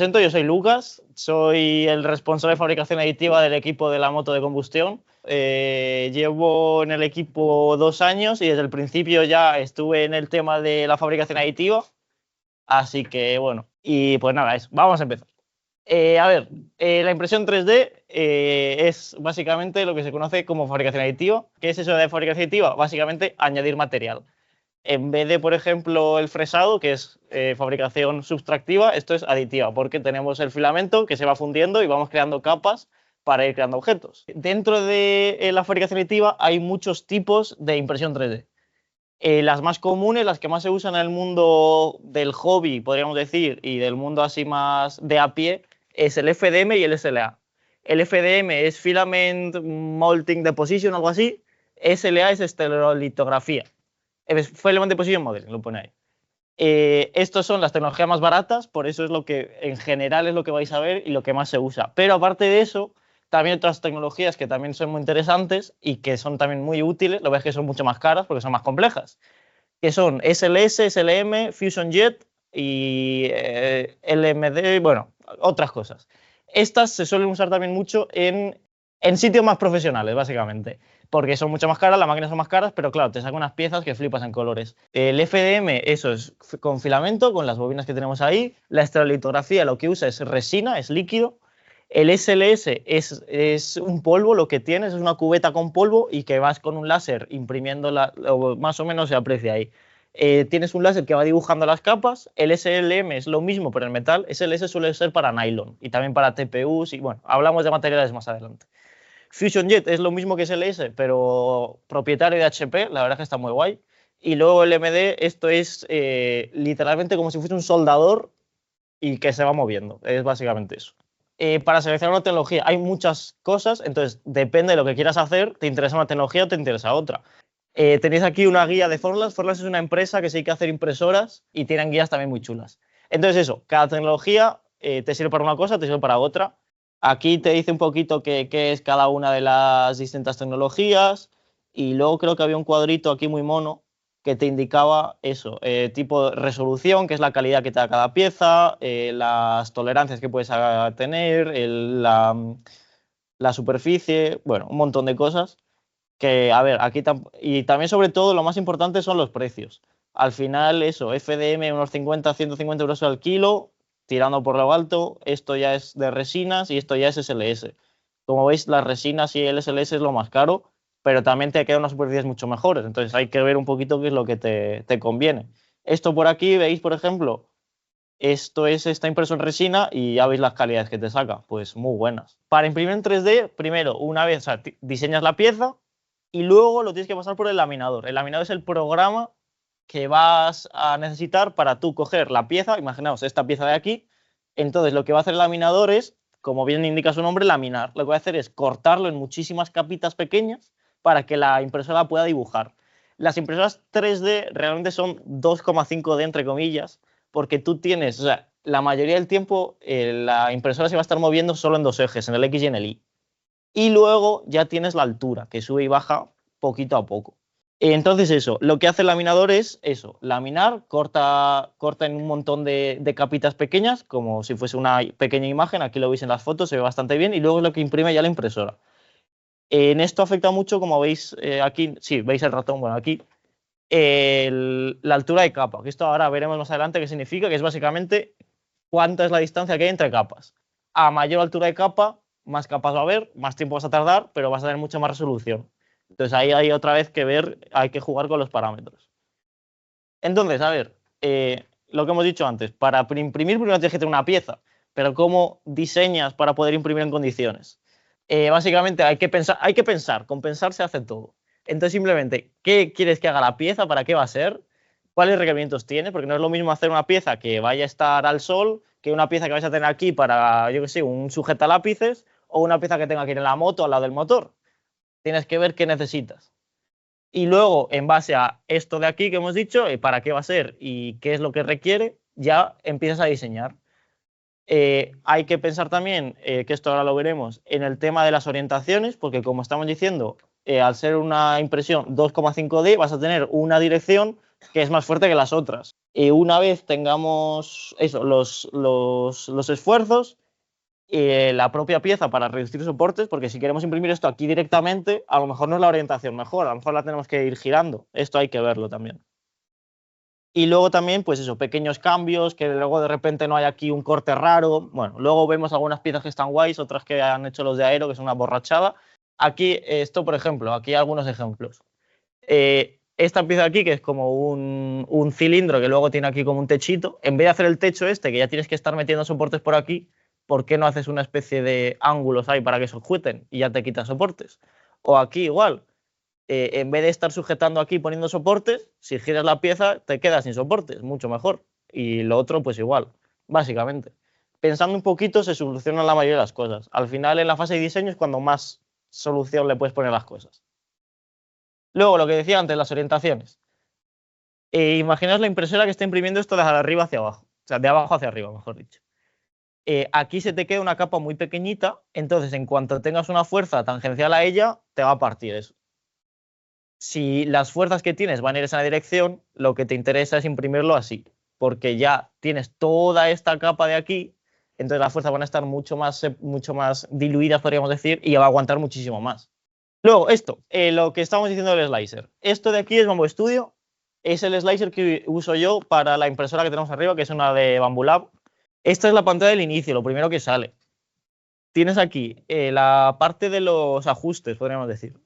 Presento, yo soy Lucas, soy el responsable de fabricación aditiva del equipo de la moto de combustión. Llevo en el equipo 2 años y desde el principio ya estuve en el tema de la fabricación aditiva. Así que bueno, y pues nada, vamos a empezar. La impresión 3D es básicamente lo que se conoce como fabricación aditiva. ¿Qué es eso de fabricación aditiva? Básicamente añadir material. En vez de, por ejemplo, el fresado, que es fabricación subtractiva, esto es aditiva, porque tenemos el filamento que se va fundiendo y vamos creando capas para ir creando objetos. Dentro de la fabricación aditiva hay muchos tipos de impresión 3D. Las más comunes, las que más se usan en el mundo del hobby, podríamos decir, y del mundo así más de a pie, es el FDM y el SLA. El FDM es Filament Molding Deposition, algo así. SLA es estereolitografía. Filament Deposition Modeling, lo pone ahí. Estas son las tecnologías más baratas, por eso es lo que en general es lo que vais a ver y lo que más se usa. Pero aparte de eso, también otras tecnologías que también son muy interesantes y que son también muy útiles, lo ves que son mucho más caras porque son más complejas, que son SLS, SLM, Fusion Jet y LMD, bueno, otras cosas. Estas se suelen usar también mucho en sitios más profesionales, básicamente, porque son mucho más caras, las máquinas son más caras, pero claro, te saca unas piezas que flipas en colores. El FDM, eso es con filamento, con las bobinas que tenemos ahí. La estereolitografía lo que usa es resina, es líquido. El SLS es un polvo, lo que tienes es una cubeta con polvo y que vas con un láser imprimiendo, más o menos se aprecia ahí. Tienes un láser que va dibujando las capas. El SLM es lo mismo, pero en metal. SLS suele ser para nylon y también para TPUs y bueno, hablamos de materiales más adelante. Fusion Jet es lo mismo que SLS, pero propietario de HP, la verdad es que está muy guay. Y luego el MD, esto es literalmente como si fuese un soldador y que se va moviendo, es básicamente eso. Para seleccionar una tecnología hay muchas cosas, entonces depende de lo que quieras hacer, te interesa una tecnología o te interesa otra. Tenéis aquí una guía de Forlas. Forlas es una empresa que se dedica a hacer impresoras y tienen guías también muy chulas. Entonces eso, cada tecnología te sirve para una cosa, te sirve para otra. Aquí te dice un poquito qué es cada una de las distintas tecnologías y luego creo que había un cuadrito aquí muy mono que te indicaba eso, tipo de resolución, que es la calidad que te da cada pieza, las tolerancias que puedes tener, la superficie, bueno, un montón de cosas que, a ver, aquí y también sobre todo lo más importante son los precios. Al final eso, FDM unos 50, 150 euros al kilo, tirando por lo alto, esto ya es de resinas y esto ya es SLS. Como veis, las resinas y el SLS es lo más caro, pero también te quedan unas superficies mucho mejores, entonces hay que ver un poquito qué es lo que te conviene. Esto por aquí, veis, por ejemplo, esto está impreso en resina y ya veis las calidades que te saca, pues muy buenas. Para imprimir en 3D, primero, una vez, o sea, diseñas la pieza y luego lo tienes que pasar por el laminador. El laminador es el programa que vas a necesitar para tú coger la pieza, imaginaos esta pieza de aquí, entonces lo que va a hacer el laminador es, como bien indica su nombre, laminar. Lo que va a hacer es cortarlo en muchísimas capitas pequeñas para que la impresora pueda dibujar. Las impresoras 3D realmente son 2,5D entre comillas, porque tú tienes, o sea, la mayoría del tiempo la impresora se va a estar moviendo solo en 2 ejes, en el X y en el Y. Y luego ya tienes la altura, que sube y baja poquito a poco. Entonces eso, lo que hace el laminador es eso, laminar, corta en un montón de capitas pequeñas, como si fuese una pequeña imagen, aquí lo veis en las fotos, se ve bastante bien, y luego es lo que imprime ya la impresora. En esto afecta mucho, como veis aquí, sí, veis el ratón, bueno, aquí, la altura de capa, que esto ahora veremos más adelante qué significa, que es básicamente cuánta es la distancia que hay entre capas. A mayor altura de capa, más capas va a haber, más tiempo vas a tardar, pero vas a tener mucha más resolución. Entonces ahí hay otra vez que ver, hay que jugar con los parámetros. Entonces, a ver, lo que hemos dicho antes, para imprimir primero tienes que tener una pieza, pero ¿cómo diseñas para poder imprimir en condiciones? Básicamente hay que pensar, con pensar se hace todo. Entonces simplemente, ¿qué quieres que haga la pieza? ¿Para qué va a ser? ¿Cuáles requerimientos tiene? Porque no es lo mismo hacer una pieza que vaya a estar al sol que una pieza que vais a tener aquí para, yo qué sé, un sujetalápices o una pieza que tenga que ir en la moto al lado del motor. Tienes que ver qué necesitas. Y luego, en base a esto de aquí que hemos dicho, para qué va a ser y qué es lo que requiere, ya empiezas a diseñar. Hay que pensar también, que esto ahora lo veremos, en el tema de las orientaciones, porque como estamos diciendo, al ser una impresión 2,5D vas a tener una dirección que es más fuerte que las otras. Una vez tengamos eso, los esfuerzos, la propia pieza para reducir soportes, porque si queremos imprimir esto aquí directamente, a lo mejor no es la orientación mejor, a lo mejor la tenemos que ir girando. Esto hay que verlo también. Y luego también, pues eso, pequeños cambios, que luego de repente no hay aquí un corte raro. Bueno, luego vemos algunas piezas que están guays, otras que han hecho los de Aero, que es una borrachada. Aquí, esto, por ejemplo, aquí hay algunos ejemplos. Esta pieza aquí, que es como un cilindro que luego tiene aquí como un techito, en vez de hacer el techo este, que ya tienes que estar metiendo soportes por aquí, ¿por qué no haces una especie de ángulos ahí para que se sujeten y ya te quitas soportes? O aquí igual, en vez de estar sujetando aquí poniendo soportes, si giras la pieza te quedas sin soportes, mucho mejor. Y lo otro, pues igual, básicamente. Pensando un poquito se solucionan la mayoría de las cosas. Al final, en la fase de diseño es cuando más solución le puedes poner a las cosas. Luego, lo que decía antes, las orientaciones. Imaginaos la impresora que está imprimiendo esto de arriba hacia abajo, o sea, de abajo hacia arriba, mejor dicho. Aquí se te queda una capa muy pequeñita, entonces en cuanto tengas una fuerza tangencial a ella, te va a partir eso. Si las fuerzas que tienes van a ir en esa dirección, lo que te interesa es imprimirlo así, porque ya tienes toda esta capa de aquí, entonces las fuerzas van a estar mucho más diluidas, podríamos decir, y va a aguantar muchísimo más. Luego, esto, lo que estamos diciendo del slicer. Esto de aquí es Bamboo Studio, es el slicer que uso yo para la impresora que tenemos arriba, que es una de Bamboo Lab. Esta es la pantalla del inicio, lo primero que sale. Tienes aquí la parte de los ajustes, podríamos decir.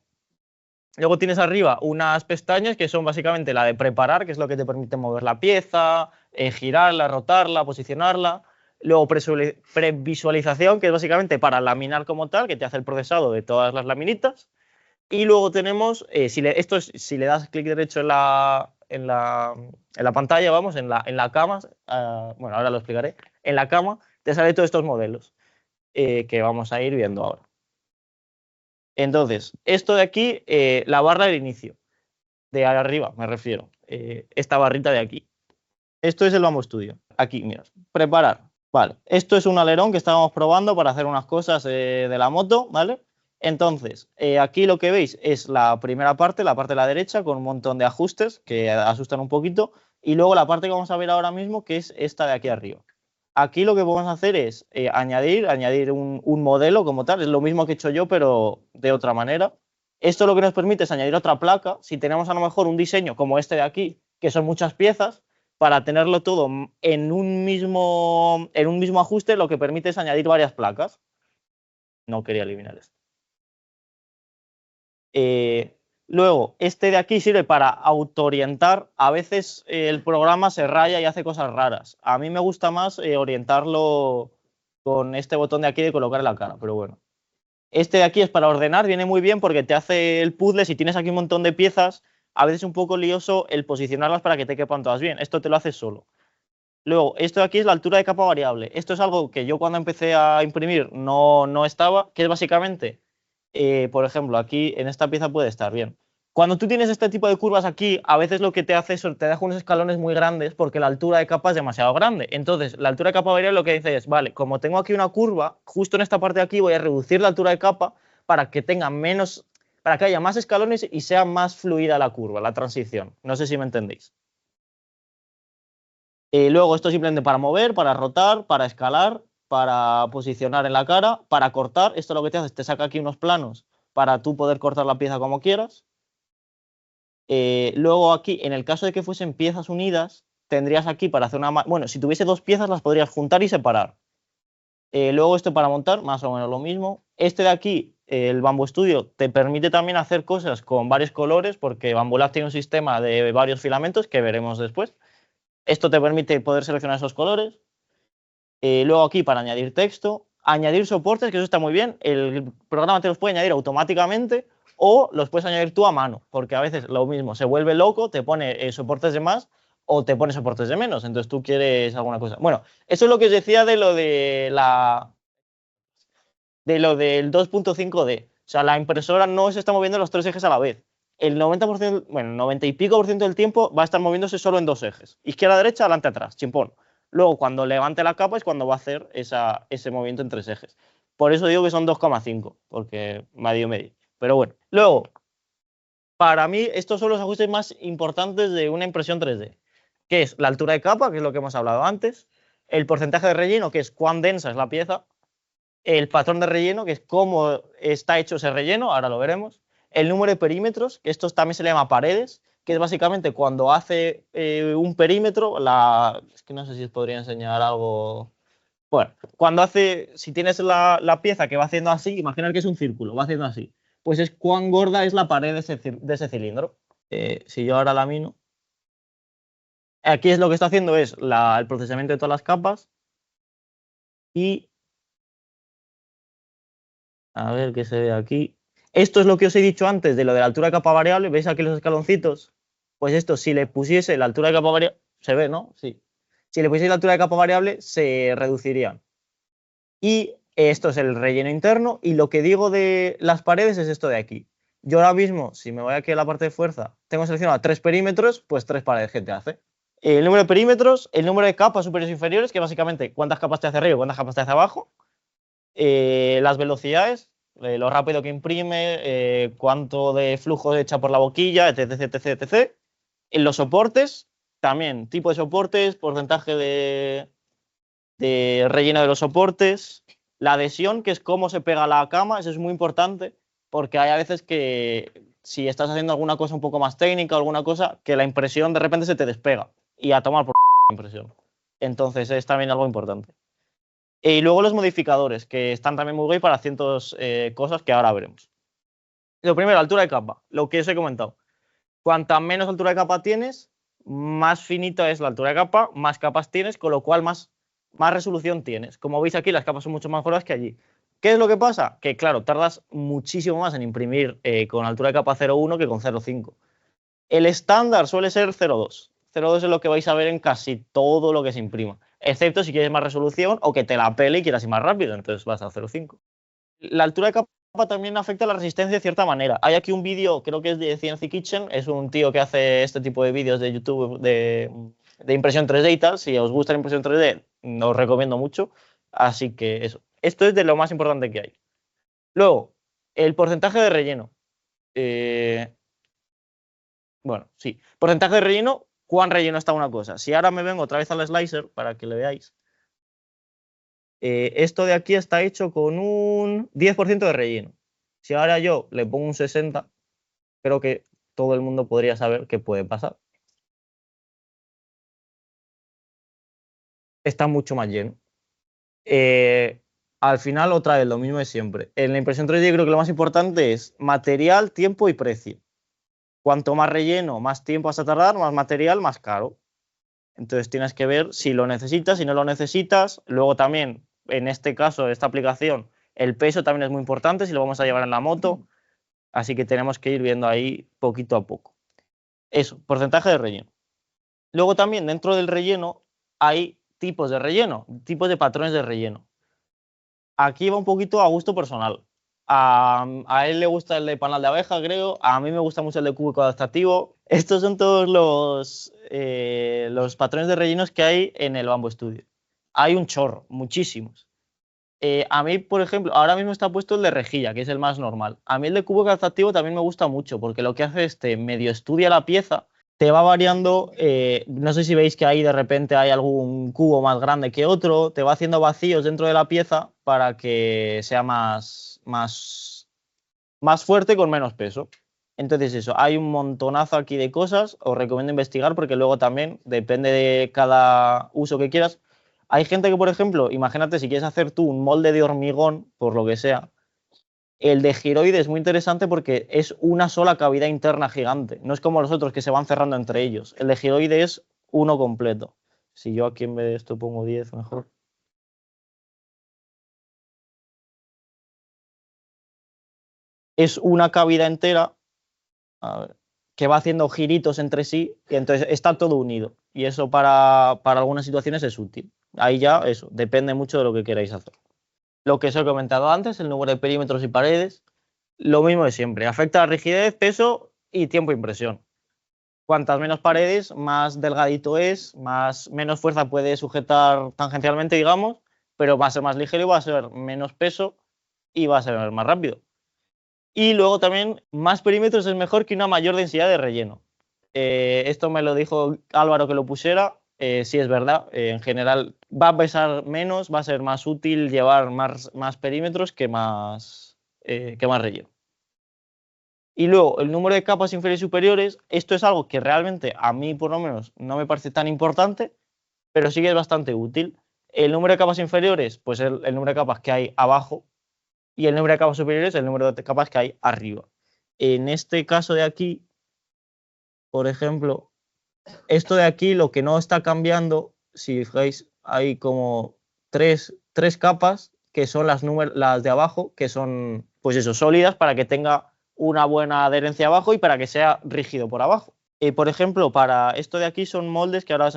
Luego tienes arriba unas pestañas que son básicamente la de preparar, que es lo que te permite mover la pieza, girarla, rotarla, posicionarla. Luego previsualización, que es básicamente para laminar como tal, que te hace el procesado de todas las laminitas. Y luego tenemos, si le das clic derecho en la pantalla, vamos, en la cama, bueno, ahora lo explicaré, en la cama te salen todos estos modelos que vamos a ir viendo ahora. Entonces, esto de aquí, la barra del inicio, de arriba me refiero, esta barrita de aquí. Esto es el Bamboo Studio. Aquí, mira, preparar. Vale, esto es un alerón que estábamos probando para hacer unas cosas de la moto, ¿vale? Entonces, aquí lo que veis es la primera parte, la parte de la derecha, con un montón de ajustes que asustan un poquito, y luego la parte que vamos a ver ahora mismo, que es esta de aquí arriba. Aquí lo que podemos hacer es añadir un modelo como tal, es lo mismo que he hecho yo, pero de otra manera. Esto lo que nos permite es añadir otra placa. Si tenemos a lo mejor un diseño como este de aquí, que son muchas piezas, para tenerlo todo en un mismo ajuste, lo que permite es añadir varias placas. No quería eliminar esto. Luego, este de aquí sirve para autoorientar. A veces el programa se raya y hace cosas raras. A mí me gusta más orientarlo con este botón de aquí de colocar la cara, pero bueno. Este de aquí es para ordenar, viene muy bien porque te hace el puzzle. Si tienes aquí un montón de piezas, a veces es un poco lioso el posicionarlas para que te quepan todas bien. Esto te lo hace solo. Luego, esto de aquí es la altura de capa variable. Esto es algo que yo cuando empecé a imprimir no estaba, que es básicamente, por ejemplo, aquí en esta pieza puede estar bien. Cuando tú tienes este tipo de curvas aquí, a veces lo que te hace es te deja unos escalones muy grandes porque la altura de capa es demasiado grande. Entonces, la altura de capa variable lo que dice es, vale, como tengo aquí una curva, justo en esta parte de aquí voy a reducir la altura de capa para que tenga menos, para que haya más escalones y sea más fluida la curva, la transición. No sé si me entendéis. Luego esto simplemente para mover, para rotar, para escalar, para posicionar en la cara, para cortar. Esto lo que te hace es te saca aquí unos planos para tú poder cortar la pieza como quieras. Luego aquí, en el caso de que fuesen piezas unidas, tendrías aquí para hacer una... Bueno, si tuviese dos piezas las podrías juntar y separar. Luego esto para montar, más o menos lo mismo. Este de aquí, el Bamboo Studio, te permite también hacer cosas con varios colores porque Bamboo Lab tiene un sistema de varios filamentos que veremos después. Esto te permite poder seleccionar esos colores. Luego aquí para añadir texto, añadir soportes, que eso está muy bien. El programa te los puede añadir automáticamente o los puedes añadir tú a mano, porque a veces lo mismo, se vuelve loco, te pone soportes de más o te pone soportes de menos. Entonces tú quieres alguna cosa. Bueno, eso es lo que os decía de lo del 2.5D. O sea, la impresora no se está moviendo los tres ejes a la vez. El 90%, bueno, 90 y pico por ciento del tiempo va a estar moviéndose solo en dos ejes. Izquierda, derecha, adelante, atrás, chimpón. Luego, cuando levante la capa es cuando va a hacer ese movimiento en tres ejes. Por eso digo que son 2,5, porque medio medio. Pero bueno, luego, para mí, estos son los ajustes más importantes de una impresión 3D. que es la altura de capa, que es lo que hemos hablado antes, el porcentaje de relleno, que es cuán densa es la pieza, el patrón de relleno, que es cómo está hecho ese relleno, ahora lo veremos, el número de perímetros, que esto también se le llama paredes, que es básicamente cuando hace un perímetro, es que no sé si os podría enseñar algo. Bueno, cuando hace, si tienes la pieza que va haciendo así, imaginar que es un círculo, va haciendo así, pues es cuán gorda es la pared de ese cilindro. Si yo ahora la mino, aquí es lo que está haciendo es el procesamiento de todas las capas y a ver qué se ve aquí. Esto es lo que os he dicho antes de lo de la altura de capa variable. ¿Veis aquí los escaloncitos? Pues esto, si le pusiese la altura de capa variable, se ve, ¿no? Sí. Si le pusiese la altura de capa variable, se reducirían. Y esto es el relleno interno. Y lo que digo de las paredes es esto de aquí. Yo ahora mismo, si me voy aquí a la parte de fuerza, tengo seleccionado 3 perímetros, pues 3 paredes que te hace. El número de perímetros, el número de capas superiores e inferiores, que básicamente cuántas capas te hace arriba y cuántas capas te hace abajo. Las velocidades, lo rápido que imprime, cuánto de flujo echa por la boquilla, etc, etc, etc. En los soportes, también tipo de soportes, porcentaje de relleno de los soportes, la adhesión, que es cómo se pega la cama, eso es muy importante, porque hay a veces que si estás haciendo alguna cosa un poco más técnica o alguna cosa, que la impresión de repente se te despega y a tomar por impresión. Entonces es también algo importante. Y luego los modificadores, que están también muy guay para cientos cosas que ahora veremos. Lo primero, altura de capa, lo que os he comentado. Cuanta menos altura de capa tienes, más finita es la altura de capa, más capas tienes, con lo cual más resolución tienes. Como veis aquí, las capas son mucho más gordas que allí. ¿Qué es lo que pasa? Que claro, tardas muchísimo más en imprimir con altura de capa 0,1 que con 0,5. El estándar suele ser 0,2. 0,2 es lo que vais a ver en casi todo lo que se imprima, excepto si quieres más resolución o que te la pele y quieras ir más rápido, entonces vas a 0,5. La altura de capa también afecta a la resistencia de cierta manera. Hay aquí un vídeo, creo que es de CNC Kitchen, es un tío que hace este tipo de vídeos de YouTube de impresión 3D y tal. Si os gusta la impresión 3D, os recomiendo mucho. Así que eso. Esto es de lo más importante que hay. Luego, el porcentaje de relleno. Bueno, sí. Porcentaje de relleno, ¿cuán relleno está una cosa? Si ahora me vengo otra vez al slicer para que le veáis. Esto de aquí está hecho con un 10% de relleno. Si ahora yo le pongo un 60, creo que todo el mundo podría saber qué puede pasar. Está mucho más lleno. Al final, otra vez, lo mismo de siempre. En la impresión 3D creo que lo más importante es material, tiempo y precio. Cuanto más relleno, más tiempo vas a tardar, más material, más caro. Entonces tienes que ver si lo necesitas, si no lo necesitas. Luego también, en este caso, esta aplicación, el peso también es muy importante si lo vamos a llevar en la moto. Así que tenemos que ir viendo ahí poquito a poco. Eso, porcentaje de relleno. Luego también dentro del relleno hay tipos de relleno, tipos de patrones de relleno. Aquí va un poquito a gusto personal. A él le gusta el de panal de abeja, creo. A mí me gusta mucho el de cúbico adaptativo. Estos son todos los patrones de rellenos que hay en el Bamboo Studio. Hay un chorro, muchísimos. A mí, por ejemplo, ahora mismo está puesto el de rejilla, que es el más normal. A mí el de cubo calzativo también me gusta mucho, porque lo que hace es medio estudia la pieza, te va variando, no sé si veis que ahí de repente hay algún cubo más grande que otro, te va haciendo vacíos dentro de la pieza para que sea más fuerte con menos peso. Entonces eso, hay un montonazo aquí de cosas, os recomiendo investigar porque luego también depende de cada uso que quieras. Hay gente que, por ejemplo, imagínate si quieres hacer tú un molde de hormigón, por lo que sea, el de giroide es muy interesante porque es una sola cavidad interna gigante. No es como los otros que se van cerrando entre ellos. El de giroide es uno completo. Si yo aquí en vez de esto pongo 10 mejor. Es una cavidad entera, a ver, que va haciendo giritos entre sí y entonces está todo unido. Y eso para algunas situaciones es útil. Ahí ya eso, depende mucho de lo que queráis hacer. Lo que os he comentado antes, el número de perímetros y paredes, lo mismo de siempre. Afecta a rigidez, peso y tiempo de impresión. Cuantas menos paredes, más delgadito es, menos fuerza puede sujetar tangencialmente, digamos, pero va a ser más ligero y va a ser menos peso y va a ser más rápido. Y luego también, más perímetros es mejor que una mayor densidad de relleno. Esto me lo dijo Álvaro que lo pusiera. Sí, es verdad. En general va a pesar menos, va a ser más útil llevar más perímetros que más relleno. Y luego, el número de capas inferiores y superiores, esto es algo que realmente a mí, por lo menos, no me parece tan importante, pero sí que es bastante útil. El número de capas inferiores, pues el número de capas que hay abajo, y el número de capas superiores, el número de capas que hay arriba. En este caso de aquí, por ejemplo, esto de aquí lo que no está cambiando, si fijáis, hay como tres capas que son las de abajo, que son, pues eso, sólidas para que tenga una buena adherencia abajo y para que sea rígido por abajo. Por ejemplo, para esto de aquí son moldes que ahora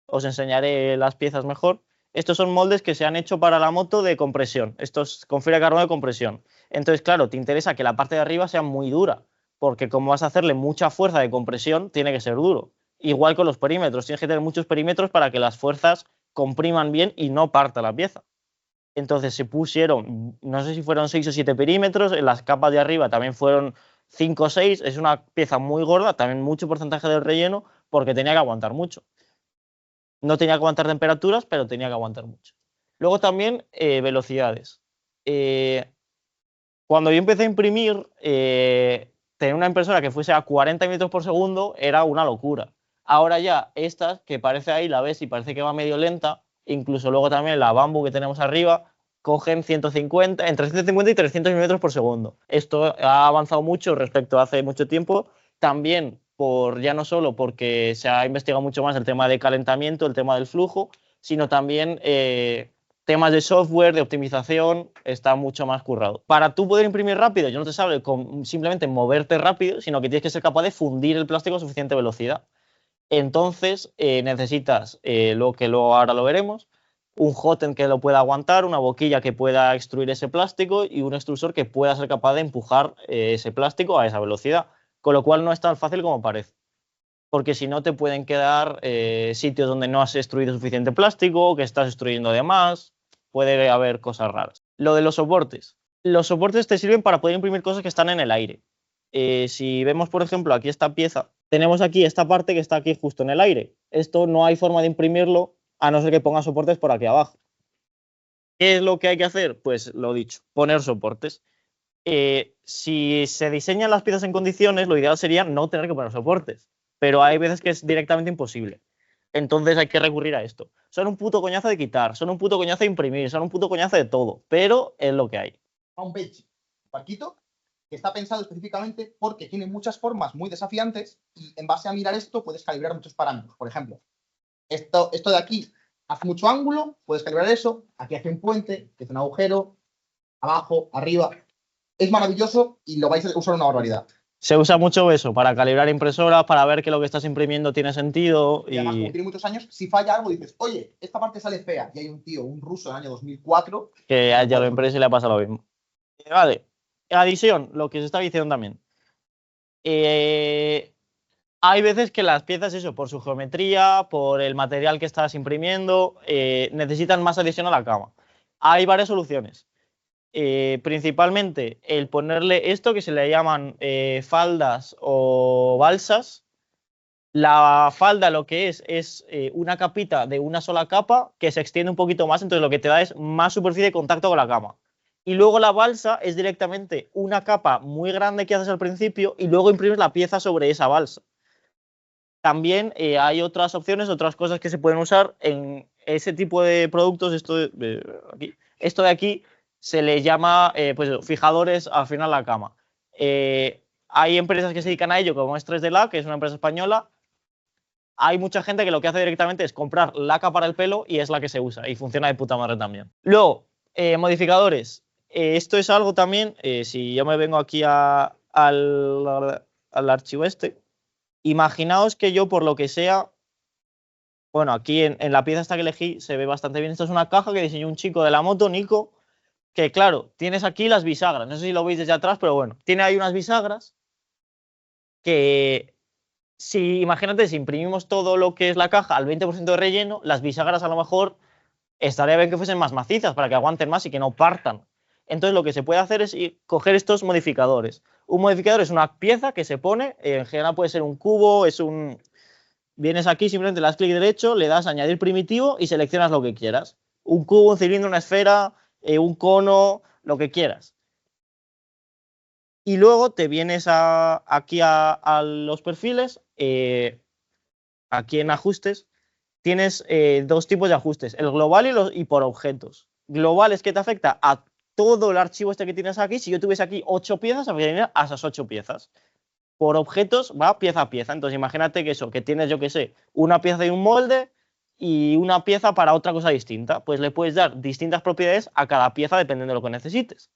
os enseñaré las piezas mejor. Estos son moldes que se han hecho para la moto de compresión. Estos con fibra de carbono de compresión. Entonces, claro, te interesa que la parte de arriba sea muy dura, porque como vas a hacerle mucha fuerza de compresión, tiene que ser duro. Igual con los perímetros, tienes que tener muchos perímetros para que las fuerzas compriman bien y no parta la pieza. Entonces se pusieron, no sé si fueron 6 o 7 perímetros, en las capas de arriba también fueron 5 o 6, es una pieza muy gorda, también mucho porcentaje del relleno, porque tenía que aguantar mucho. No tenía que aguantar temperaturas, pero tenía que aguantar mucho. Luego también velocidades. Cuando yo empecé a imprimir, tener una impresora que fuese a 40 metros por segundo era una locura. Ahora ya estas, que parece ahí, la ves y parece que va medio lenta, incluso luego también la Bambu que tenemos arriba, cogen 150, entre 150 y 300 metros por segundo. Esto ha avanzado mucho respecto a hace mucho tiempo. También ya no solo porque se ha investigado mucho más el tema de calentamiento, el tema del flujo, sino también temas de software, de optimización, está mucho más currado. Para tú poder imprimir rápido, yo no te sale con simplemente moverte rápido, sino que tienes que ser capaz de fundir el plástico a suficiente velocidad. Entonces necesitas, luego ahora lo veremos, un hotend que lo pueda aguantar, una boquilla que pueda extruir ese plástico y un extrusor que pueda ser capaz de empujar ese plástico a esa velocidad. Con lo cual no es tan fácil como parece. Porque si no te pueden quedar sitios donde no has extruido suficiente plástico, que estás extruyendo de más, puede haber cosas raras. Lo de los soportes. Los soportes te sirven para poder imprimir cosas que están en el aire. Si vemos, por ejemplo, aquí esta pieza, tenemos aquí esta parte que está aquí justo en el aire. Esto no hay forma de imprimirlo a no ser que ponga soportes por aquí abajo. ¿Qué es lo que hay que hacer? Pues lo dicho, poner soportes. Si se diseñan las piezas en condiciones, lo ideal sería no tener que poner soportes, pero hay veces que es directamente imposible. Entonces hay que recurrir a esto. Son un puto coñazo de quitar, son un puto coñazo de imprimir, son un puto coñazo de todo, pero es lo que hay. A un bench, barquito, que está pensado específicamente porque tiene muchas formas muy desafiantes y en base a mirar esto puedes calibrar muchos parámetros. Por ejemplo, esto de aquí hace mucho ángulo, puedes calibrar eso. Aquí hace un puente, que hace un agujero, abajo, arriba. Es maravilloso y lo vais a usar una barbaridad. Se usa mucho eso para calibrar impresoras, para ver que lo que estás imprimiendo tiene sentido. Y además, como tiene muchos años, si falla algo dices, oye, esta parte sale fea. Y hay un tío, un ruso del año 2004. Que ya lo impresa y le pasa lo mismo. Vale, adición, lo que se está diciendo también. Hay veces que las piezas, eso, por su geometría, por el material que estás imprimiendo, necesitan más adhesión a la cama. Hay varias soluciones. Principalmente el ponerle esto que se le llaman faldas o balsas. La falda lo que es una capita de una sola capa que se extiende un poquito más, entonces lo que te da es más superficie de contacto con la cama. Y luego la balsa es directamente una capa muy grande que haces al principio y luego imprimes la pieza sobre esa balsa. También hay otras opciones, otras cosas que se pueden usar en ese tipo de productos. Esto de aquí se le llama pues, fijadores al final de la cama. Hay empresas que se dedican a ello, como es 3D que es una empresa española. Hay mucha gente que lo que hace directamente es comprar laca para el pelo y es la que se usa y funciona de puta madre también. Luego, modificadores. Esto es algo también, si yo me vengo aquí al archivo este, imaginaos que yo por lo que sea, bueno, aquí en la pieza esta que elegí se ve bastante bien. Esto es una caja que diseñó un chico de la moto, Nico, que claro, tienes aquí las bisagras, no sé si lo veis desde atrás, pero bueno, tiene ahí unas bisagras que imagínate, si imprimimos todo lo que es la caja al 20% de relleno, las bisagras a lo mejor estaría bien que fuesen más macizas para que aguanten más y que no partan. Entonces lo que se puede hacer es coger estos modificadores. Un modificador es una pieza que se pone, en general puede ser un cubo, vienes aquí, simplemente le das clic derecho, le das añadir primitivo y seleccionas lo que quieras. Un cubo, un cilindro, una esfera, un cono, lo que quieras. Y luego te vienes aquí a los perfiles, aquí en ajustes, tienes dos tipos de ajustes, el global y por objetos. Global es que te afecta a todo el archivo este que tienes aquí. Si yo tuviese aquí 8 piezas, afectaría a esas 8 piezas. Por objetos va pieza a pieza. Entonces imagínate que tienes, yo qué sé, una pieza de un molde y una pieza para otra cosa distinta. Pues le puedes dar distintas propiedades a cada pieza dependiendo de lo que necesites.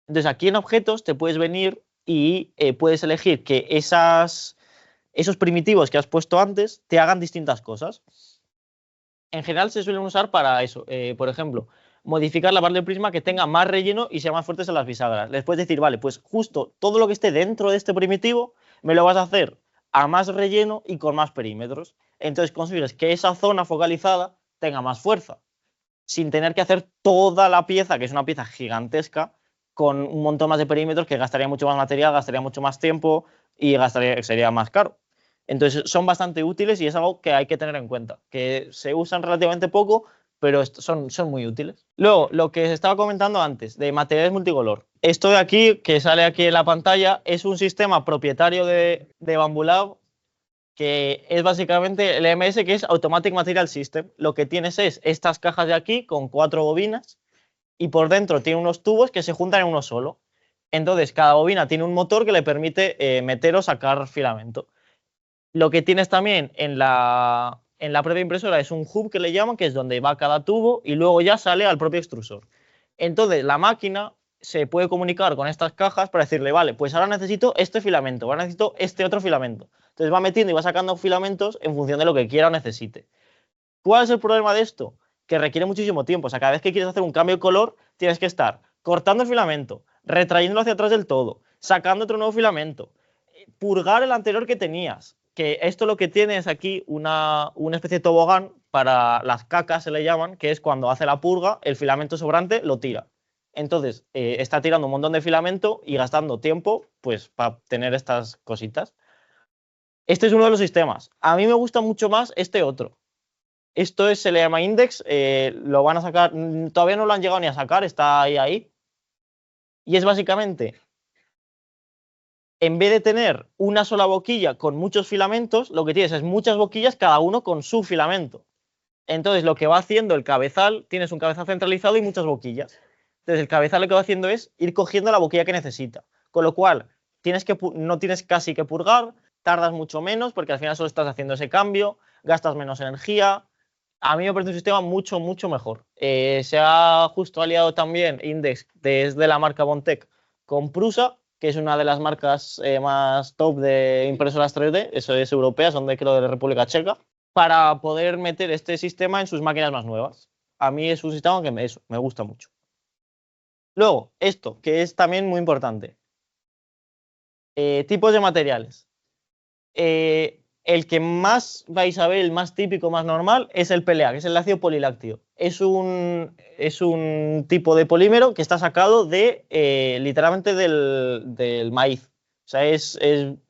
Entonces aquí en objetos te puedes venir y puedes elegir que esos primitivos que has puesto antes te hagan distintas cosas. En general se suelen usar para eso. Por ejemplo, modificar la parte del prisma que tenga más relleno y sea más fuertes en las bisagras. Les puedes decir, vale, pues justo todo lo que esté dentro de este primitivo me lo vas a hacer a más relleno y con más perímetros. Entonces consigues que esa zona focalizada tenga más fuerza, sin tener que hacer toda la pieza, que es una pieza gigantesca, con un montón más de perímetros que gastaría mucho más material, gastaría mucho más tiempo y sería más caro. Entonces son bastante útiles y es algo que hay que tener en cuenta, que se usan relativamente poco, pero son muy útiles. Luego, lo que estaba comentando antes, de materiales multicolor. Esto de aquí, que sale aquí en la pantalla, es un sistema propietario de Bambu Lab, que es básicamente el EMS, que es Automatic Material System. Lo que tienes es estas cajas de aquí con 4 bobinas y por dentro tiene unos tubos que se juntan en uno solo. Entonces, cada bobina tiene un motor que le permite meter o sacar filamento. Lo que tienes también en la propia impresora es un hub que le llaman, que es donde va cada tubo y luego ya sale al propio extrusor. Entonces la máquina se puede comunicar con estas cajas para decirle, vale, pues ahora necesito este filamento, ahora necesito este otro filamento. Entonces va metiendo y va sacando filamentos en función de lo que quiera o necesite. ¿Cuál es el problema de esto? Que requiere muchísimo tiempo. O sea, cada vez que quieres hacer un cambio de color, tienes que estar cortando el filamento, retrayéndolo hacia atrás del todo, sacando otro nuevo filamento, purgar el anterior que tenías. Que esto lo que tiene es aquí una especie de tobogán para las cacas, se le llaman, que es cuando hace la purga, el filamento sobrante lo tira. Entonces, está tirando un montón de filamento y gastando tiempo pues para tener estas cositas. Este es uno de los sistemas. A mí me gusta mucho más este otro. Esto se le llama Index, lo van a sacar, todavía no lo han llegado ni a sacar, está ahí. Y es básicamente, en vez de tener una sola boquilla con muchos filamentos, lo que tienes es muchas boquillas, cada uno con su filamento. Entonces lo que va haciendo el cabezal, tienes un cabezal centralizado y muchas boquillas. Entonces el cabezal lo que va haciendo es ir cogiendo la boquilla que necesita. Con lo cual, no tienes casi que purgar, tardas mucho menos porque al final solo estás haciendo ese cambio, gastas menos energía. A mí me parece un sistema mucho, mucho mejor. Se ha justo aliado también Index desde la marca Bondtech con Prusa, que es una de las marcas más top de impresoras 3D, eso es europea, son creo de la República Checa, para poder meter este sistema en sus máquinas más nuevas. A mí es un sistema que me gusta mucho. Luego, esto, que es también muy importante. Tipos de materiales. El que más vais a ver, el más típico, más normal, es el PLA, que es el ácido polilácteo. Es un tipo de polímero que está sacado literalmente del maíz. O sea,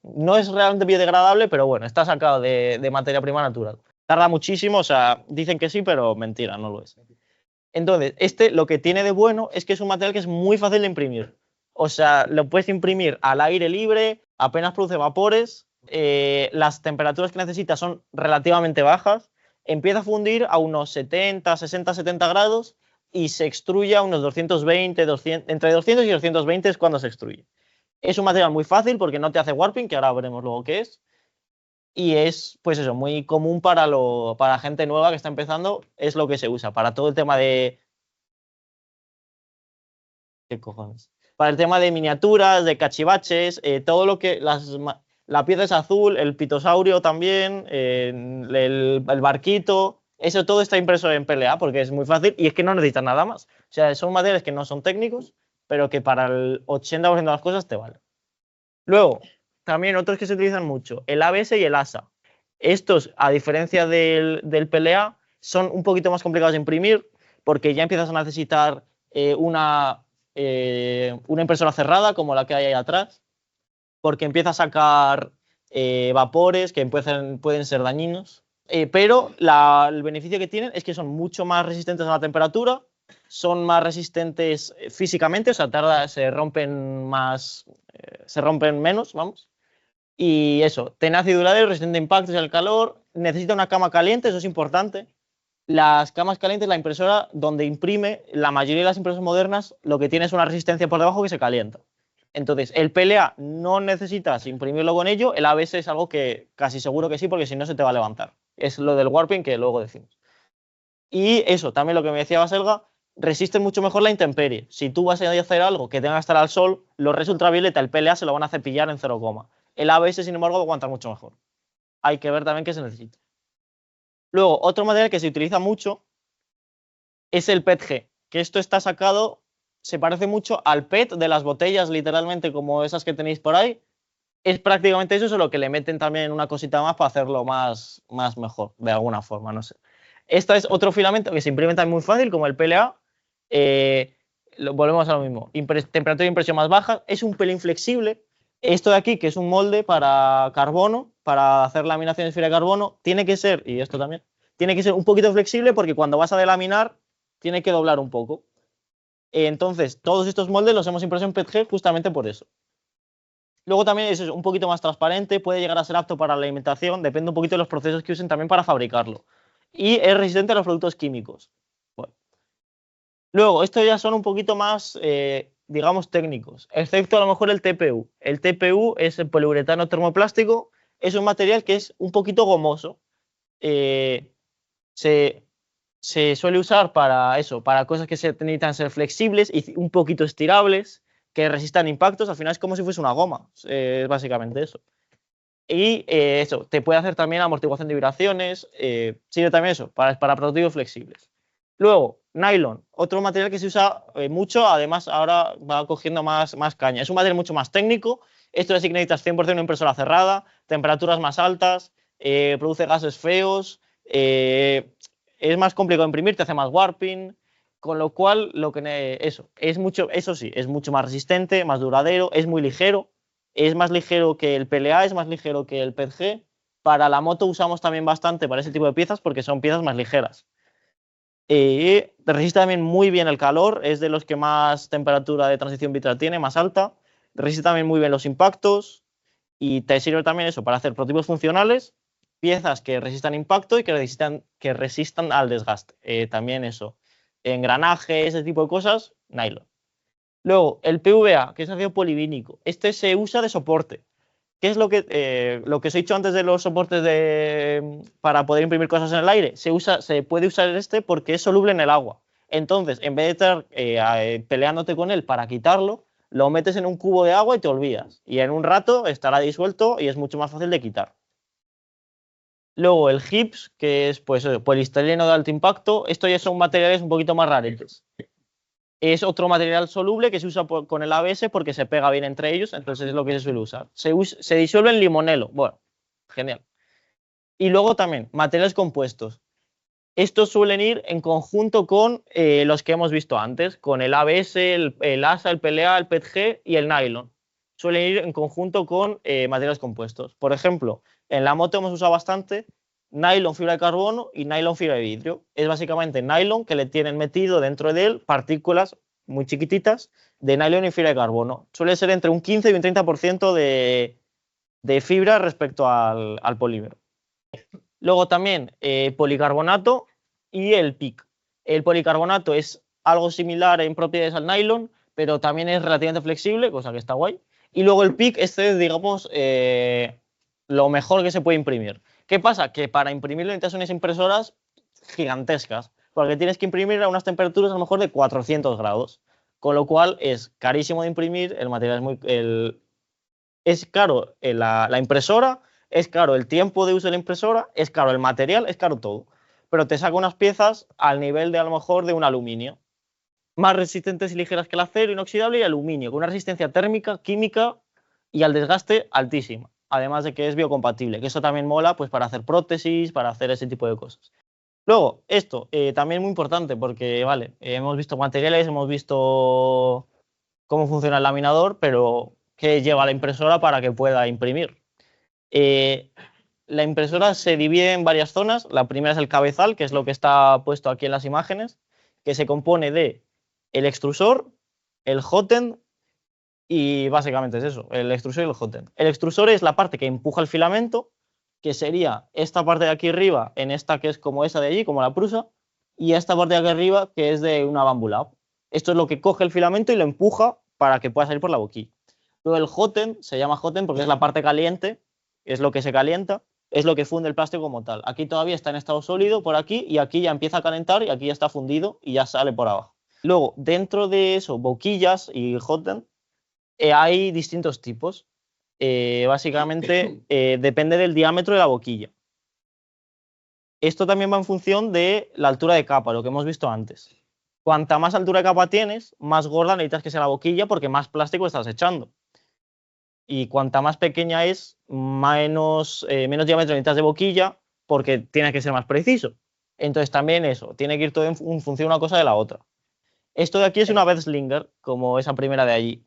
no es realmente biodegradable, pero bueno, está sacado de materia prima natural. Tarda muchísimo, o sea, dicen que sí, pero mentira, no lo es. Entonces, lo que tiene de bueno es que es un material que es muy fácil de imprimir. O sea, lo puedes imprimir al aire libre, apenas produce vapores, las temperaturas que necesitas son relativamente bajas, empieza a fundir a unos 70, 60, 70 grados y se extruye a unos 220, entre 200 y 220 es cuando se extruye. Es un material muy fácil porque no te hace warping, que ahora veremos luego qué es. Y es, pues eso, muy común para gente nueva que está empezando, es lo que se usa. Para todo el tema de... ¿Qué cojones? Para el tema de miniaturas, de cachivaches, todo lo que... La pieza es azul, el pitosaurio también, el barquito, eso todo está impreso en PLA porque es muy fácil y es que no necesitas nada más. O sea, son materiales que no son técnicos, pero que para el 80% de las cosas te valen. Luego, también otros que se utilizan mucho, el ABS y el ASA. Estos, a diferencia del PLA, son un poquito más complicados de imprimir porque ya empiezas a necesitar una impresora cerrada como la que hay ahí atrás, porque empieza a sacar vapores que pueden ser dañinos. Pero el beneficio que tienen es que son mucho más resistentes a la temperatura, son más resistentes físicamente, o sea, se rompen menos, vamos. Y eso, tenaz y duradero, resistente a impactos y al calor, necesita una cama caliente, eso es importante. Las camas calientes, la impresora donde imprime, la mayoría de las impresoras modernas, lo que tiene es una resistencia por debajo que se calienta. Entonces, el PLA no necesitas imprimirlo con ello, el ABS es algo que casi seguro que sí, porque si no se te va a levantar. Es lo del warping que luego decimos. Y eso, también lo que me decía Baselga, resiste mucho mejor la intemperie. Si tú vas a hacer algo que tenga que estar al sol, los rayos ultravioleta, el PLA se lo van a cepillar en 0, el ABS, sin embargo, aguanta mucho mejor. Hay que ver también qué se necesita. Luego, otro material que se utiliza mucho es el PETG, que esto está sacado, se parece mucho al PET de las botellas, literalmente como esas que tenéis por ahí. Es prácticamente eso, solo que le meten también una cosita más para hacerlo más mejor, de alguna forma, no sé. Este es otro filamento que se imprime también muy fácil, como el PLA. Volvemos a lo mismo. Temperatura de impresión más baja, es un pelín flexible. Esto de aquí, que es un molde para carbono, para hacer laminación de fibra de carbono, tiene que ser, y esto también, tiene que ser un poquito flexible porque cuando vas a delaminar tiene que doblar un poco. Entonces, todos estos moldes los hemos impreso en PETG justamente por eso. Luego también es un poquito más transparente, puede llegar a ser apto para la alimentación, depende un poquito de los procesos que usen también para fabricarlo. Y es resistente a los productos químicos. Bueno. Luego, estos ya son un poquito más, digamos, técnicos, excepto a lo mejor el TPU. El TPU es el poliuretano termoplástico, es un material que es un poquito gomoso. Se suele usar para eso, para cosas que necesitan ser flexibles y un poquito estirables, que resistan impactos. Al final es como si fuese una goma, es básicamente eso. Y eso, te puede hacer también amortiguación de vibraciones, sirve también eso, para prototipos flexibles. Luego, nylon, otro material que se usa mucho, además ahora va cogiendo más caña. Es un material mucho más técnico, esto sí que necesitas 100% una impresora cerrada, temperaturas más altas, produce gases feos, es más complicado de imprimir, te hace más warping, con lo cual eso sí, es mucho más resistente, más duradero, es muy ligero, es más ligero que el PLA, es más ligero que el PETG. Para la moto usamos también bastante para ese tipo de piezas porque son piezas más ligeras. Resiste también muy bien el calor, es de los que más temperatura de transición vitral tiene, más alta. Resiste también muy bien los impactos y te sirve también eso para hacer prototipos funcionales, piezas que resistan impacto y que resistan al desgaste. También eso, engranaje, ese tipo de cosas, nylon. Luego, el PVA, que es ácido polivínico. Este se usa de soporte. ¿Qué es lo que os he dicho antes de los soportes para poder imprimir cosas en el aire? Se puede usar este porque es soluble en el agua. Entonces, en vez de estar peleándote con él para quitarlo, lo metes en un cubo de agua y te olvidas. Y en un rato estará disuelto y es mucho más fácil de quitar. Luego el HIPS, que es pues, poliestireno de alto impacto. Estos ya son materiales un poquito más raretes. Es otro material soluble que se usa con el ABS porque se pega bien entre ellos, entonces es lo que se suele usar. Se disuelve en limonelo. Bueno, genial. Y luego también materiales compuestos. Estos suelen ir en conjunto con los que hemos visto antes, con el ABS, el ASA, el PLA, el PETG y el nylon. Suelen ir en conjunto con materiales compuestos. Por ejemplo, en la moto hemos usado bastante nylon fibra de carbono y nylon fibra de vidrio. Es básicamente nylon que le tienen metido dentro de él partículas muy chiquititas de nylon y fibra de carbono. Suele ser entre un 15 y un 30% de fibra respecto al polímero. Luego también policarbonato y el PIC. El policarbonato es algo similar en propiedades al nylon, pero también es relativamente flexible, cosa que está guay. Y luego el PIC, este es, digamos, lo mejor que se puede imprimir. ¿Qué pasa? Que para imprimirlo necesitas unas impresoras gigantescas, porque tienes que imprimir a unas temperaturas a lo mejor de 400 grados, con lo cual es carísimo de imprimir, el material es caro la impresora, es caro el tiempo de uso de la impresora, es caro el material, es caro todo. Pero te saca unas piezas al nivel de a lo mejor de un aluminio, más resistentes y ligeras que el acero inoxidable y aluminio, con una resistencia térmica, química y al desgaste altísima. Además de que es biocompatible, que eso también mola pues, para hacer prótesis, para hacer ese tipo de cosas. Luego, esto también muy importante porque, vale, hemos visto materiales, hemos visto cómo funciona el laminador, pero qué lleva la impresora para que pueda imprimir. La impresora se divide en varias zonas. La primera es el cabezal, que es lo que está puesto aquí en las imágenes, que se compone de el extrusor, el hotend y básicamente es eso, el extrusor y el hotend. El extrusor es la parte que empuja el filamento, que sería esta parte de aquí arriba, en esta que es como esa de allí, como la prusa, y esta parte de aquí arriba que es de una Bambu Lab. Esto es lo que coge el filamento y lo empuja para que pueda salir por la boquilla. Luego el hotend se llama hotend porque es la parte caliente, es lo que se calienta, es lo que funde el plástico como tal. Aquí todavía está en estado sólido por aquí y aquí ya empieza a calentar y aquí ya está fundido y ya sale por abajo. Luego, dentro de eso, boquillas y hotend, hay distintos tipos. Básicamente depende del diámetro de la boquilla. Esto también va en función de la altura de capa, lo que hemos visto antes. Cuanta más altura de capa tienes, más gorda necesitas que sea la boquilla porque más plástico estás echando. Y cuanta más pequeña es, menos diámetro necesitas de boquilla porque tiene que ser más preciso. Entonces también eso, tiene que ir todo en función de una cosa de la otra. Esto de aquí es una Bedslinger, como esa primera de allí.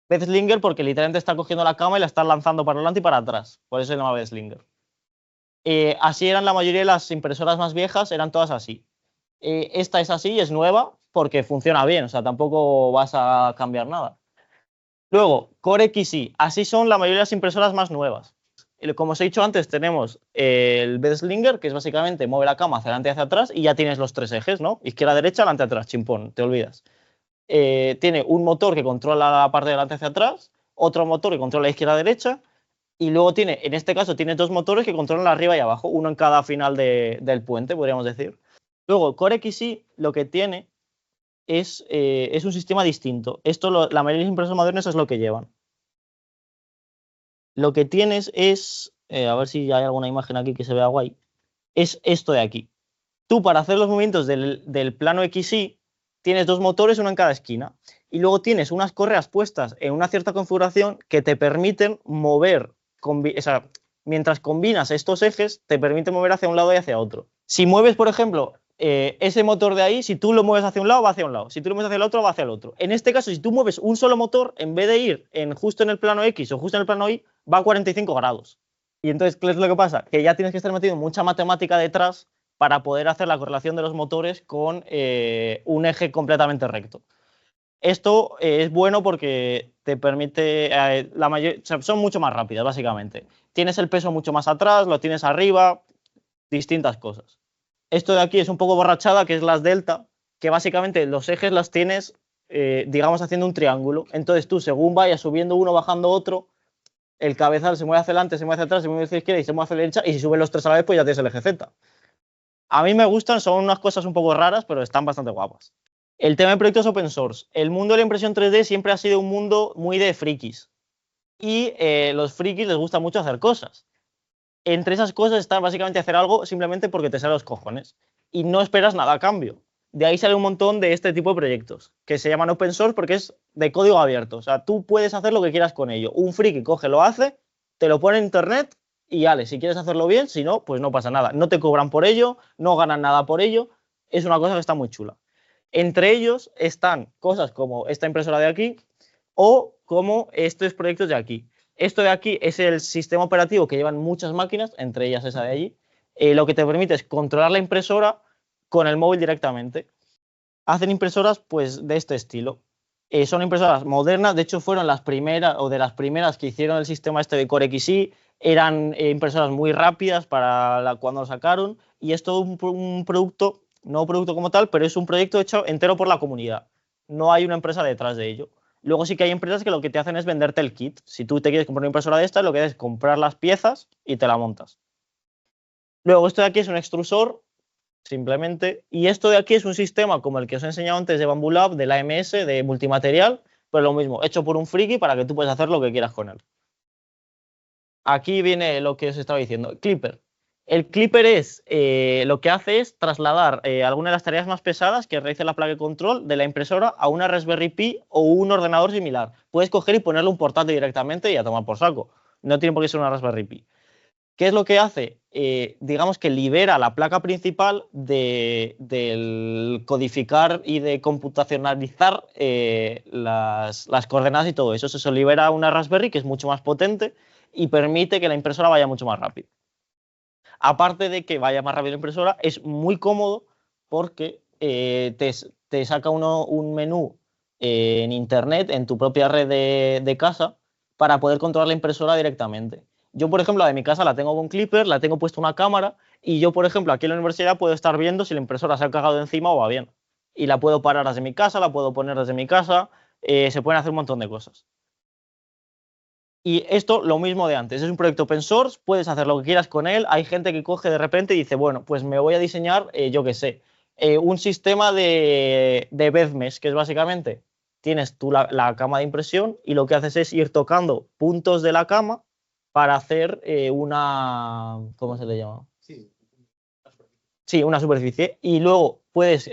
Bedslinger porque literalmente está cogiendo la cama y la está lanzando para adelante y para atrás. Por eso se llama Bedslinger. Así eran la mayoría de las impresoras más viejas, eran todas así. Esta es así, es nueva porque funciona bien, o sea, tampoco vas a cambiar nada. Luego, Core XY, así son la mayoría de las impresoras más nuevas. Como os he dicho antes, tenemos el Bedslinger, que es básicamente mueve la cama hacia adelante y hacia atrás y ya tienes los tres ejes, ¿no? Izquierda, derecha, adelante, atrás, chimpón, te olvidas. Tiene un motor que controla la parte de adelante hacia atrás, otro motor que controla la izquierda, derecha, y luego tiene, en este caso, tiene dos motores que controlan arriba y abajo, uno en cada final del puente, podríamos decir. Luego, Core XY lo que tiene es un sistema distinto. Esto, la mayoría de las impresoras modernas es lo que llevan. Lo que tienes es, a ver si hay alguna imagen aquí que se vea guay, es esto de aquí. Tú para hacer los movimientos del plano XY tienes dos motores, uno en cada esquina, y luego tienes unas correas puestas en una cierta configuración que te permiten mover, o sea, mientras combinas estos ejes, te permite mover hacia un lado y hacia otro. Si mueves, por ejemplo, ese motor de ahí, si tú lo mueves hacia un lado, va hacia un lado. Si tú lo mueves hacia el otro, va hacia el otro. En este caso, si tú mueves un solo motor, en vez de ir justo en el plano X o justo en el plano Y, va a 45 grados. Y entonces, ¿qué es lo que pasa? Que ya tienes que estar metiendo mucha matemática detrás para poder hacer la correlación de los motores con un eje completamente recto. Esto es bueno porque te permite, o sea, son mucho más rápidas, básicamente. Tienes el peso mucho más atrás, lo tienes arriba, distintas cosas. Esto de aquí es un poco borrachada, que es las delta, que básicamente los ejes las tienes, digamos, haciendo un triángulo. Entonces tú, según vayas subiendo uno, bajando otro, el cabezal se mueve hacia adelante, se mueve hacia atrás, se mueve hacia la izquierda y se mueve hacia la derecha, y si suben los tres a la vez, pues ya tienes el eje Z. A mí me gustan, son unas cosas un poco raras, pero están bastante guapas. El tema de proyectos open source. El mundo de la impresión 3D siempre ha sido un mundo muy de frikis. Y los frikis les gusta mucho hacer cosas. Entre esas cosas está básicamente hacer algo simplemente porque te sale los cojones. Y no esperas nada a cambio. De ahí sale un montón de este tipo de proyectos, que se llaman open source porque es de código abierto. O sea, tú puedes hacer lo que quieras con ello. Un friki coge, lo hace, te lo pone en internet y vale, si quieres hacerlo bien, si no, pues no pasa nada. No te cobran por ello, no ganan nada por ello. Es una cosa que está muy chula. Entre ellos están cosas como esta impresora de aquí o como estos proyectos de aquí. Esto de aquí es el sistema operativo que llevan muchas máquinas, entre ellas esa de allí. Lo que te permite es controlar la impresora con el móvil directamente. Hacen impresoras pues de este estilo. Son impresoras modernas, de hecho fueron las primeras o de las primeras que hicieron el sistema este de Core XY. Eran impresoras muy rápidas para cuando lo sacaron y es todo un producto, no producto como tal, pero es un proyecto hecho entero por la comunidad. No hay una empresa detrás de ello. Luego sí que hay empresas que lo que te hacen es venderte el kit. Si tú te quieres comprar una impresora de estas, lo que haces es comprar las piezas y te la montas. Luego esto de aquí es un extrusor, simplemente, y esto de aquí es un sistema como el que os he enseñado antes de Bambu Lab, de la AMS, de multimaterial, pero lo mismo, hecho por un friki para que tú puedas hacer lo que quieras con él. Aquí viene lo que os estaba diciendo, Clipper. El Clipper es, lo que hace es trasladar algunas de las tareas más pesadas que realiza la placa de control de la impresora a una Raspberry Pi o un ordenador similar. Puedes coger y ponerle un portátil directamente y a tomar por saco. No tiene por qué ser una Raspberry Pi. ¿Qué es lo que hace? digamos que libera la placa principal del codificar y de computacionalizar las coordenadas y todo eso. Eso libera una Raspberry que es mucho más potente y permite que la impresora vaya mucho más rápido. Aparte de que vaya más rápido la impresora, es muy cómodo porque te saca un menú en internet, en tu propia red de casa, para poder controlar la impresora directamente. Yo, por ejemplo, la de mi casa la tengo con Clipper, la tengo puesto una cámara y yo, por ejemplo, aquí en la universidad puedo estar viendo si la impresora se ha cagado encima o va bien. Y la puedo parar desde mi casa, la puedo poner desde mi casa, se pueden hacer un montón de cosas. Y esto, lo mismo de antes, es un proyecto open source, puedes hacer lo que quieras con él. Hay gente que coge de repente y dice, bueno, pues me voy a diseñar, yo qué sé, un sistema de BEDMES, que es básicamente, tienes tú la cama de impresión y lo que haces es ir tocando puntos de la cama para hacer una, ¿cómo se le llama? Sí, una superficie. Y luego puedes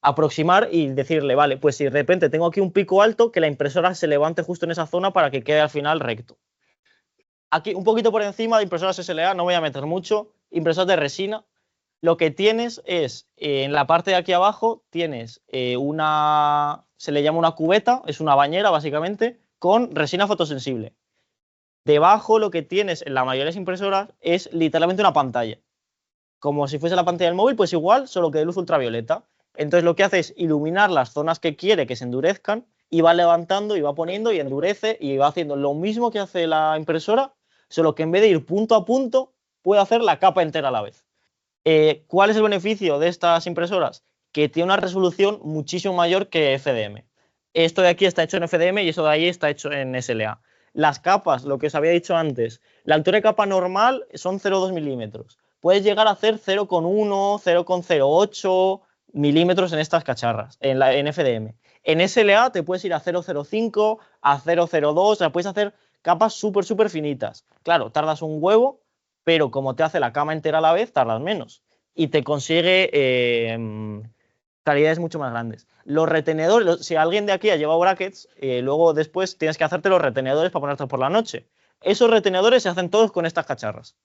aproximar y decirle, vale, pues si de repente tengo aquí un pico alto, que la impresora se levante justo en esa zona para que quede al final recto. Aquí, un poquito por encima de impresoras SLA, no voy a meter mucho, impresoras de resina. Lo que tienes es, en la parte de aquí abajo, tienes se le llama una cubeta, es una bañera básicamente, con resina fotosensible. Debajo lo que tienes en la mayoría de las impresoras es literalmente una pantalla. Como si fuese la pantalla del móvil, pues igual, solo que de luz ultravioleta. Entonces lo que hace es iluminar las zonas que quiere que se endurezcan y va levantando y va poniendo y endurece y va haciendo lo mismo que hace la impresora, solo que en vez de ir punto a punto, puede hacer la capa entera a la vez. ¿Cuál es el beneficio de estas impresoras? Que tiene una resolución muchísimo mayor que FDM. Esto de aquí está hecho en FDM y eso de ahí está hecho en SLA. Las capas, lo que os había dicho antes, la altura de capa normal son 0,2 milímetros. Puedes llegar a hacer 0,1, 0,08 milímetros en estas cacharras, en FDM. En SLA te puedes ir a 0,05, a 0,02, o sea, puedes hacer capas súper finitas. Claro, tardas un huevo, pero como te hace la cama entera a la vez, tardas menos. Y te consigue calidades mucho más grandes. Los retenedores, si alguien de aquí ha llevado brackets, luego después tienes que hacerte los retenedores para ponértelos por la noche. Esos retenedores se hacen todos con estas cacharras.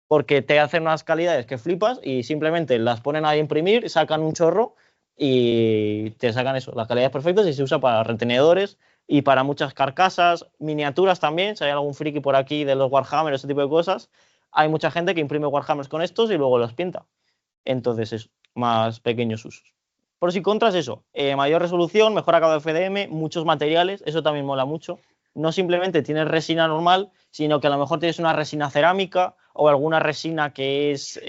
Porque te hacen unas calidades que flipas y simplemente las ponen ahí a imprimir, sacan un chorro y te sacan eso, las calidades perfectas y se usa para retenedores y para muchas carcasas, miniaturas también, si hay algún friki por aquí de los Warhammer, ese tipo de cosas, hay mucha gente que imprime Warhammers con estos y luego los pinta. Entonces es más pequeños usos. Pros y contras eso, mayor resolución, mejor acabado de FDM, muchos materiales, eso también mola mucho. No simplemente tienes resina normal, sino que a lo mejor tienes una resina cerámica o alguna resina que es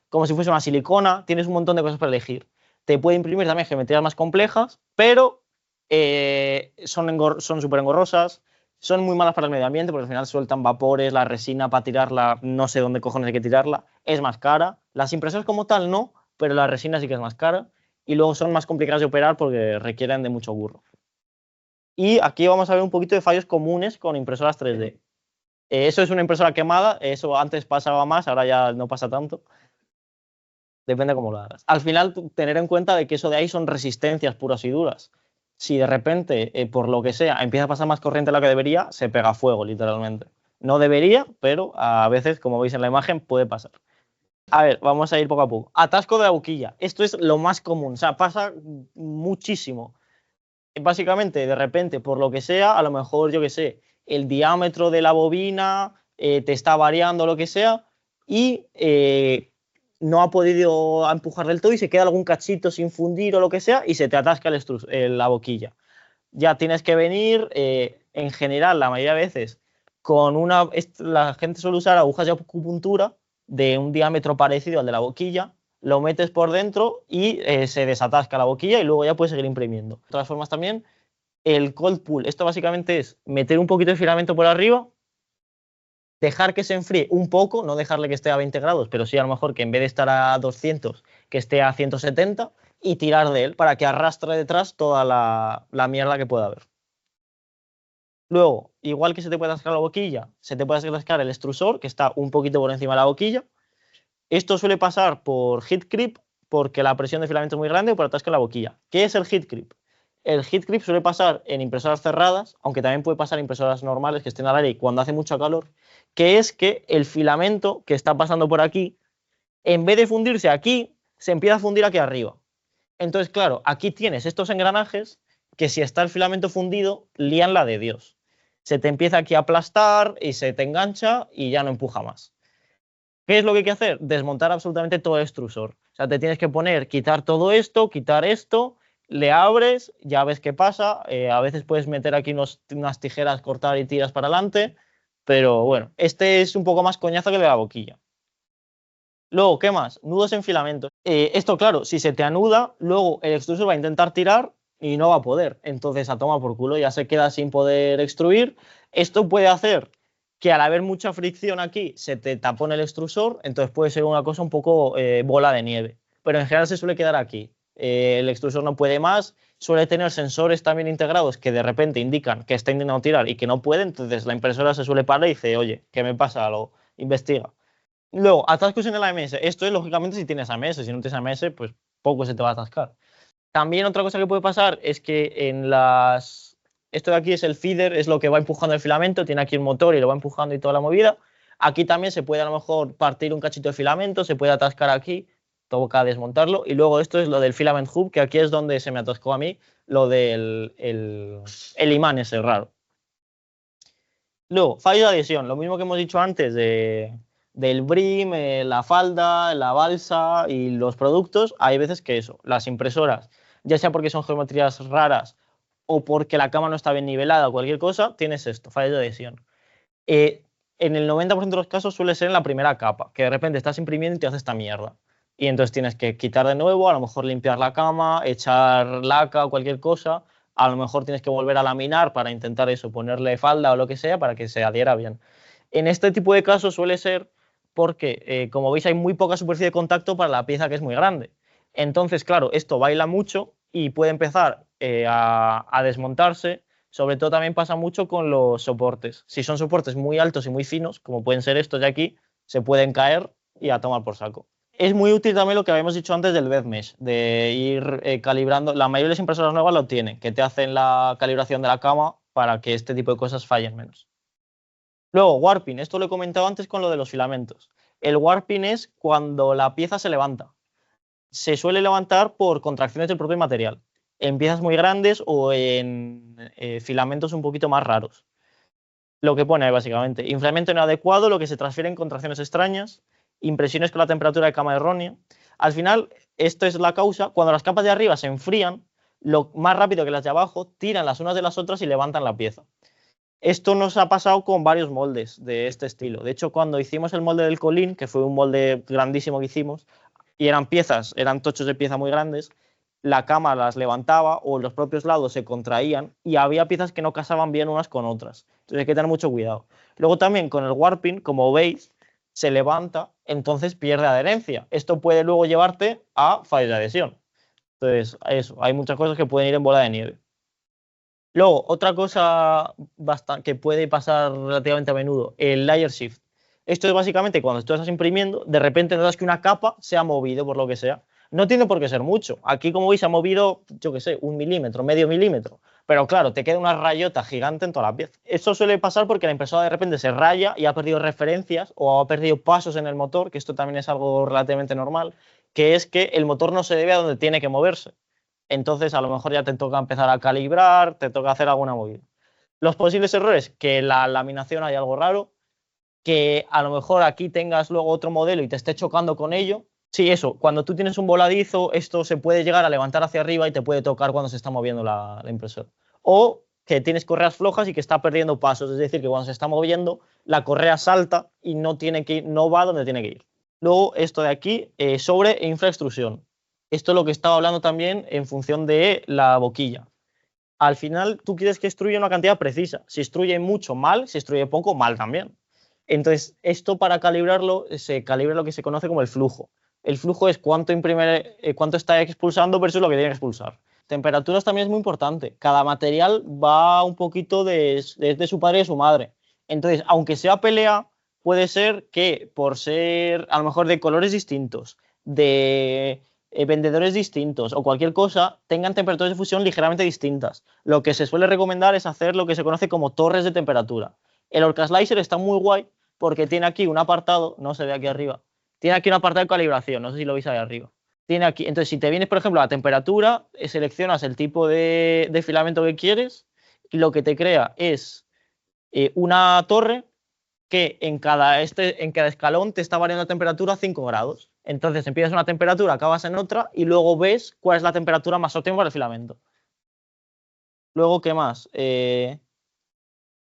como si fuese una silicona, tienes un montón de cosas para elegir. Te puede imprimir también geometrías más complejas, pero son súper engorrosas, son muy malas para el medio ambiente porque al final sueltan vapores, la resina para tirarla, no sé dónde cojones hay que tirarla, es más cara. Las impresoras como tal no, pero la resina sí que es más cara y luego son más complicadas de operar porque requieren de mucho burro. Y aquí vamos a ver un poquito de fallos comunes con impresoras 3D. Eso es una impresora quemada, eso antes pasaba más, ahora ya no pasa tanto. Depende de cómo lo hagas. Al final, tener en cuenta de que eso de ahí son resistencias puras y duras. Si de repente, por lo que sea, empieza a pasar más corriente de lo que debería, se pega fuego, literalmente. No debería, pero a veces, como veis en la imagen, puede pasar. A ver, vamos a ir poco a poco. Atasco de la boquilla. Esto es lo más común, o sea, pasa muchísimo. Básicamente, de repente, por lo que sea, a lo mejor, yo qué sé, el diámetro de la bobina te está variando, lo que sea, y no ha podido empujar del todo y se queda algún cachito sin fundir o lo que sea y se te atasca la boquilla. Ya tienes que venir, en general, la mayoría de veces, la gente suele usar agujas de acupuntura de un diámetro parecido al de la boquilla, lo metes por dentro y se desatasca la boquilla y luego ya puedes seguir imprimiendo. De todas formas también, el cold pull, esto básicamente es meter un poquito de filamento por arriba, dejar que se enfríe un poco, no dejarle que esté a 20 grados, pero sí a lo mejor que en vez de estar a 200, que esté a 170 y tirar de él para que arrastre detrás toda la mierda que pueda haber. Luego, igual que se te puede atascar la boquilla, se te puede atascar el extrusor, que está un poquito por encima de la boquilla. Esto suele pasar por heat creep, porque la presión de filamento es muy grande o por atasco en la boquilla. ¿Qué es el heat creep? El heat creep suele pasar en impresoras cerradas, aunque también puede pasar en impresoras normales que estén al aire y cuando hace mucho calor, que es que el filamento que está pasando por aquí, en vez de fundirse aquí, se empieza a fundir aquí arriba. Entonces, claro, aquí tienes estos engranajes que si está el filamento fundido, lían la de Dios. Se te empieza aquí a aplastar y se te engancha y ya no empuja más. ¿Qué es lo que hay que hacer? Desmontar absolutamente todo el extrusor. O sea, te tienes que poner, quitar todo esto, quitar esto, le abres, ya ves qué pasa. A veces puedes meter aquí unas tijeras, cortar y tiras para adelante. Pero bueno, este es un poco más coñazo que el de la boquilla. Luego, ¿qué más? Nudos en filamentos. Esto, claro, si se te anuda, luego el extrusor va a intentar tirar y no va a poder. Entonces, a tomar por culo, ya se queda sin poder extruir. Esto puede hacer que al haber mucha fricción aquí se te tapone el extrusor, entonces puede ser una cosa un poco bola de nieve. Pero en general se suele quedar aquí. El extrusor no puede más, suele tener sensores también integrados que de repente indican que está intentando tirar y que no puede, entonces la impresora se suele parar y dice, oye, ¿qué me pasa? Lo investiga. Luego, atascos en el AMS. Esto es lógicamente si tienes AMS. Si no tienes AMS, pues poco se te va a atascar. También otra cosa que puede pasar es que en las... Esto de aquí es el feeder, es lo que va empujando el filamento. Tiene aquí un motor y lo va empujando y toda la movida. Aquí también se puede a lo mejor partir un cachito de filamento, se puede atascar aquí, toca desmontarlo. Y luego esto es lo del filament hub, que aquí es donde se me atascó a mí lo del el imán ese raro. Luego, fallo de adhesión, lo mismo que hemos dicho antes del brim, la falda, la balsa y los productos. Hay veces que eso, las impresoras, ya sea porque son geometrías raras o porque la cama no está bien nivelada o cualquier cosa, tienes esto, fallo de adhesión. Eh, en el 90% de los casos suele ser en la primera capa, que de repente estás imprimiendo y te hace esta mierda. Y entonces tienes que quitar de nuevo, a lo mejor limpiar la cama, echar laca o cualquier cosa. A lo mejor tienes que volver a laminar para intentar eso, ponerle falda o lo que sea para que se adhiera bien. En este tipo de casos suele ser porque, como veis, hay muy poca superficie de contacto para la pieza que es muy grande. Entonces, claro, esto baila mucho y puede empezar a desmontarse. Sobre todo también pasa mucho con los soportes. Si son soportes muy altos y muy finos, como pueden ser estos de aquí, se pueden caer y a tomar por saco. Es muy útil también lo que habíamos dicho antes del bed mesh, de ir calibrando. La mayoría de las impresoras nuevas lo tienen, que te hacen la calibración de la cama para que este tipo de cosas fallen menos. Luego, warping. Esto lo he comentado antes con lo de los filamentos. El warping es cuando la pieza se levanta. Se suele levantar por contracciones del propio material, en piezas muy grandes o en filamentos un poquito más raros. Lo que pone ahí básicamente, inflamamiento inadecuado, lo que se transfiere en contracciones extrañas, impresiones con la temperatura de cama errónea. Al final, esto es la causa, cuando las capas de arriba se enfrían, lo más rápido que las de abajo, tiran las unas de las otras y levantan la pieza. Esto nos ha pasado con varios moldes de este estilo. De hecho, cuando hicimos el molde del Colín, que fue un molde grandísimo que hicimos, y eran tochos de pieza muy grandes, la cama las levantaba o los propios lados se contraían y había piezas que no casaban bien unas con otras. Entonces hay que tener mucho cuidado. Luego también con el warping, como veis, se levanta, entonces pierde adherencia. Esto puede luego llevarte a fallos de adhesión. Entonces, eso, hay muchas cosas que pueden ir en bola de nieve. Luego, otra cosa que puede pasar relativamente a menudo, el layer shift. Esto es básicamente cuando tú estás imprimiendo, de repente notas que una capa se ha movido por lo que sea. No tiene por qué ser mucho. Aquí, como veis, se ha movido, yo qué sé, 1 milímetro, medio milímetro. Pero claro, te queda una rayota gigante en toda la pieza. Esto suele pasar porque la impresora de repente se raya y ha perdido referencias o ha perdido pasos en el motor, que esto también es algo relativamente normal, que es que el motor no se debe a donde tiene que moverse. Entonces, a lo mejor ya te toca empezar a calibrar, te toca hacer alguna movida. Los posibles errores, que la laminación hay algo raro, que a lo mejor aquí tengas luego otro modelo y te esté chocando con ello. Sí, eso, cuando tú tienes un voladizo, esto se puede llegar a levantar hacia arriba y te puede tocar cuando se está moviendo la impresora. O que tienes correas flojas y que está perdiendo pasos, es decir, que cuando se está moviendo, la correa salta y no va donde tiene que ir. Luego, esto de aquí, sobre infraextrusión. Esto es lo que estaba hablando también en función de la boquilla. Al final, tú quieres que extruya una cantidad precisa. Si extruye mucho, mal. Si extruye poco, mal también. Entonces, esto para calibrarlo, se calibra lo que se conoce como el flujo. El flujo es cuánto está expulsando versus lo que tiene que expulsar. Temperaturas también es muy importante. Cada material va un poquito de su padre y de su madre. Entonces, aunque sea pelea, puede ser que por ser a lo mejor de colores distintos, de vendedores distintos o cualquier cosa tengan temperaturas de fusión ligeramente distintas. Lo que se suele recomendar es hacer lo que se conoce como torres de temperatura. El Orca Slicer está muy guay porque tiene aquí un apartado, no se ve aquí arriba, tiene aquí un apartado de calibración, no sé si lo veis ahí arriba. Tiene aquí, entonces si te vienes, por ejemplo, a la temperatura, seleccionas el tipo de filamento que quieres y lo que te crea es una torre que en cada escalón te está variando la temperatura a 5 grados. Entonces empiezas una temperatura, acabas en otra y luego ves cuál es la temperatura más óptima para el filamento. Luego, ¿qué más?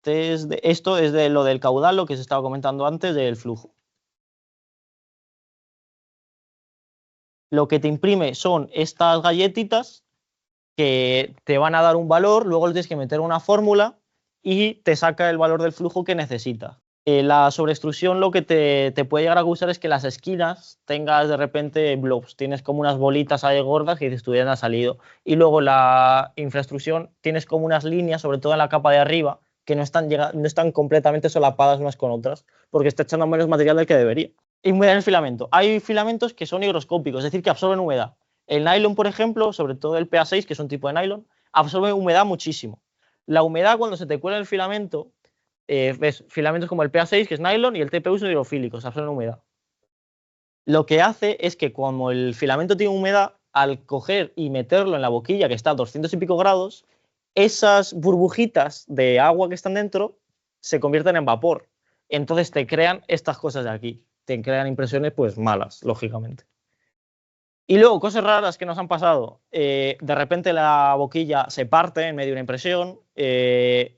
Esto es de lo del caudal, lo que se estaba comentando antes del flujo. Lo que te imprime son estas galletitas que te van a dar un valor, luego le tienes que meter una fórmula y te saca el valor del flujo que necesitas. La sobreextrusión lo que te puede llegar a gustar es que las esquinas tengas de repente blobs, tienes como unas bolitas ahí gordas que dices, ha salido. Y luego la infraextrusión tienes como unas líneas, sobre todo en la capa de arriba, que no están completamente solapadas unas con otras, porque está echando menos material del que debería. Y humedad en el filamento. Hay filamentos que son higroscópicos, es decir, que absorben humedad. El nylon, por ejemplo, sobre todo el PA6, que es un tipo de nylon, absorbe humedad muchísimo. La humedad, cuando se te cuela el filamento, ves filamentos como el PA6, que es nylon, y el TPU son hidrofílicos, absorben humedad. Lo que hace es que como el filamento tiene humedad, al coger y meterlo en la boquilla, que está a 200 y pico grados, esas burbujitas de agua que están dentro se convierten en vapor. Entonces te crean estas cosas de aquí. Te crean impresiones pues malas, lógicamente. Y luego, cosas raras que nos han pasado. De repente la boquilla se parte en medio de una impresión. Se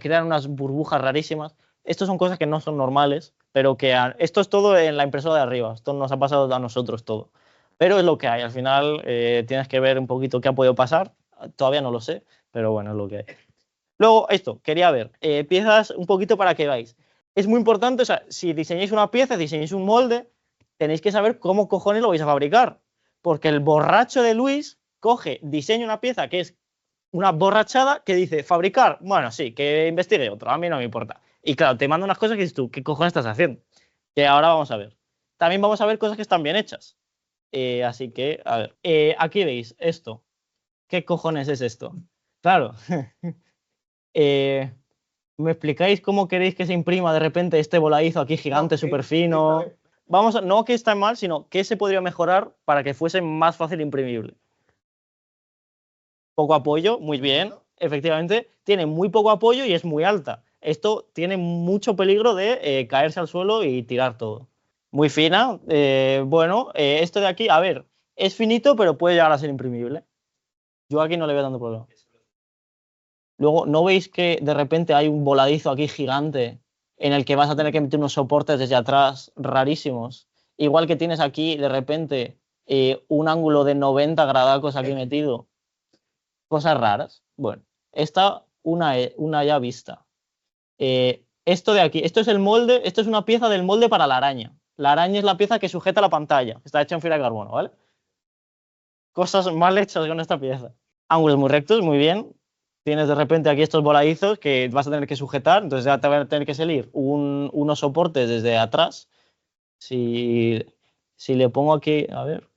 crean unas burbujas rarísimas. Estas son cosas que no son normales, pero que esto es todo en la impresora de arriba. Esto nos ha pasado a nosotros todo. Pero es lo que hay. Al final tienes que ver un poquito qué ha podido pasar. Todavía no lo sé, pero bueno, es lo que hay. Luego, esto, quería ver. Piezas un poquito para que veáis. Es muy importante, o sea, si diseñáis una pieza, diseñáis un molde, tenéis que saber cómo cojones lo vais a fabricar. Porque el borracho de Luis coge, diseña una pieza que es una borrachada que dice fabricar, bueno, sí, que investigue otro, a mí no me importa. Y claro, te manda unas cosas que dices tú, ¿qué cojones estás haciendo? Que ahora vamos a ver. También vamos a ver cosas que están bien hechas. Así que, a ver, aquí veis esto. ¿Qué cojones es esto? Claro. ¿Me explicáis cómo queréis que se imprima de repente este voladizo aquí gigante, súper fino? Vamos a, no que está mal, sino que se podría mejorar para que fuese más fácil imprimible. Poco apoyo, muy bien, efectivamente, tiene muy poco apoyo y es muy alta. Esto tiene mucho peligro de caerse al suelo y tirar todo. Muy fina, bueno, esto de aquí, a ver, es finito, pero puede llegar a ser imprimible. Yo aquí no le veo dando problema. Luego, ¿no veis que de repente hay un voladizo aquí gigante en el que vas a tener que meter unos soportes desde atrás rarísimos? Igual que tienes aquí de repente un ángulo de 90 gradacos aquí metido. Cosas raras. Bueno, esta una ya vista. Esto de aquí, esto es el molde, esto es una pieza del molde para la araña. La araña es la pieza que sujeta la pantalla. Está hecha en fibra de carbono, ¿vale? Cosas mal hechas con esta pieza. Ángulos muy rectos, muy bien. Tienes de repente aquí estos voladizos que vas a tener que sujetar, entonces ya te van a tener que salir unos soportes desde atrás. Si le pongo aquí, a ver,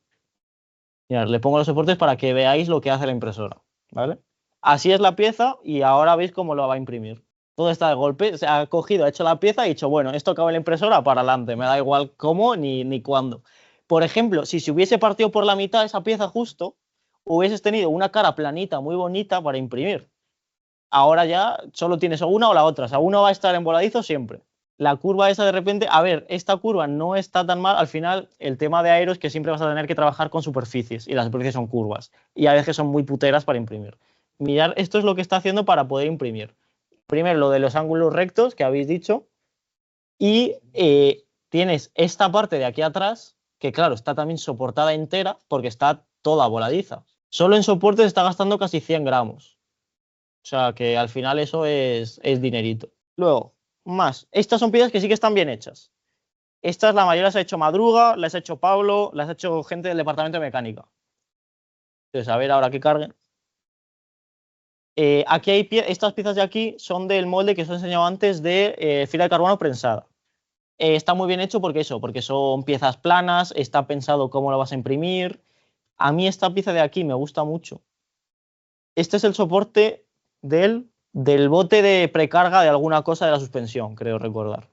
mirad, le pongo los soportes para que veáis lo que hace la impresora, ¿vale? Así es la pieza y ahora veis cómo lo va a imprimir. Todo está de golpe, se ha cogido, ha hecho la pieza y ha dicho, bueno, esto acaba en la impresora, para adelante, me da igual cómo ni cuándo. Por ejemplo, si se hubiese partido por la mitad esa pieza justo, hubieses tenido una cara planita muy bonita para imprimir. Ahora ya solo tienes o una o la otra, o sea, uno va a estar en voladizo siempre. La curva esa de repente, a ver, esta curva no está tan mal, al final el tema de aero es que siempre vas a tener que trabajar con superficies y las superficies son curvas y a veces son muy puteras para imprimir. Mirad, esto es lo que está haciendo para poder imprimir. Primero lo de los ángulos rectos que habéis dicho y tienes esta parte de aquí atrás que claro, está también soportada entera porque está toda voladiza. Solo en soportes está gastando casi 100 gramos. O sea que al final eso es dinerito. Luego, más. Estas son piezas que sí que están bien hechas. Estas la mayoría las ha hecho Madruga, las ha hecho Pablo, las ha hecho gente del departamento de mecánica. Entonces, a ver ahora que carguen. Aquí hay estas piezas de aquí son del molde que os he enseñado antes de fibra de carbono prensada. Está muy bien hecho porque son piezas planas, está pensado cómo lo vas a imprimir. A mí esta pieza de aquí me gusta mucho. Este es el soporte del bote de precarga de alguna cosa de la suspensión, creo recordar.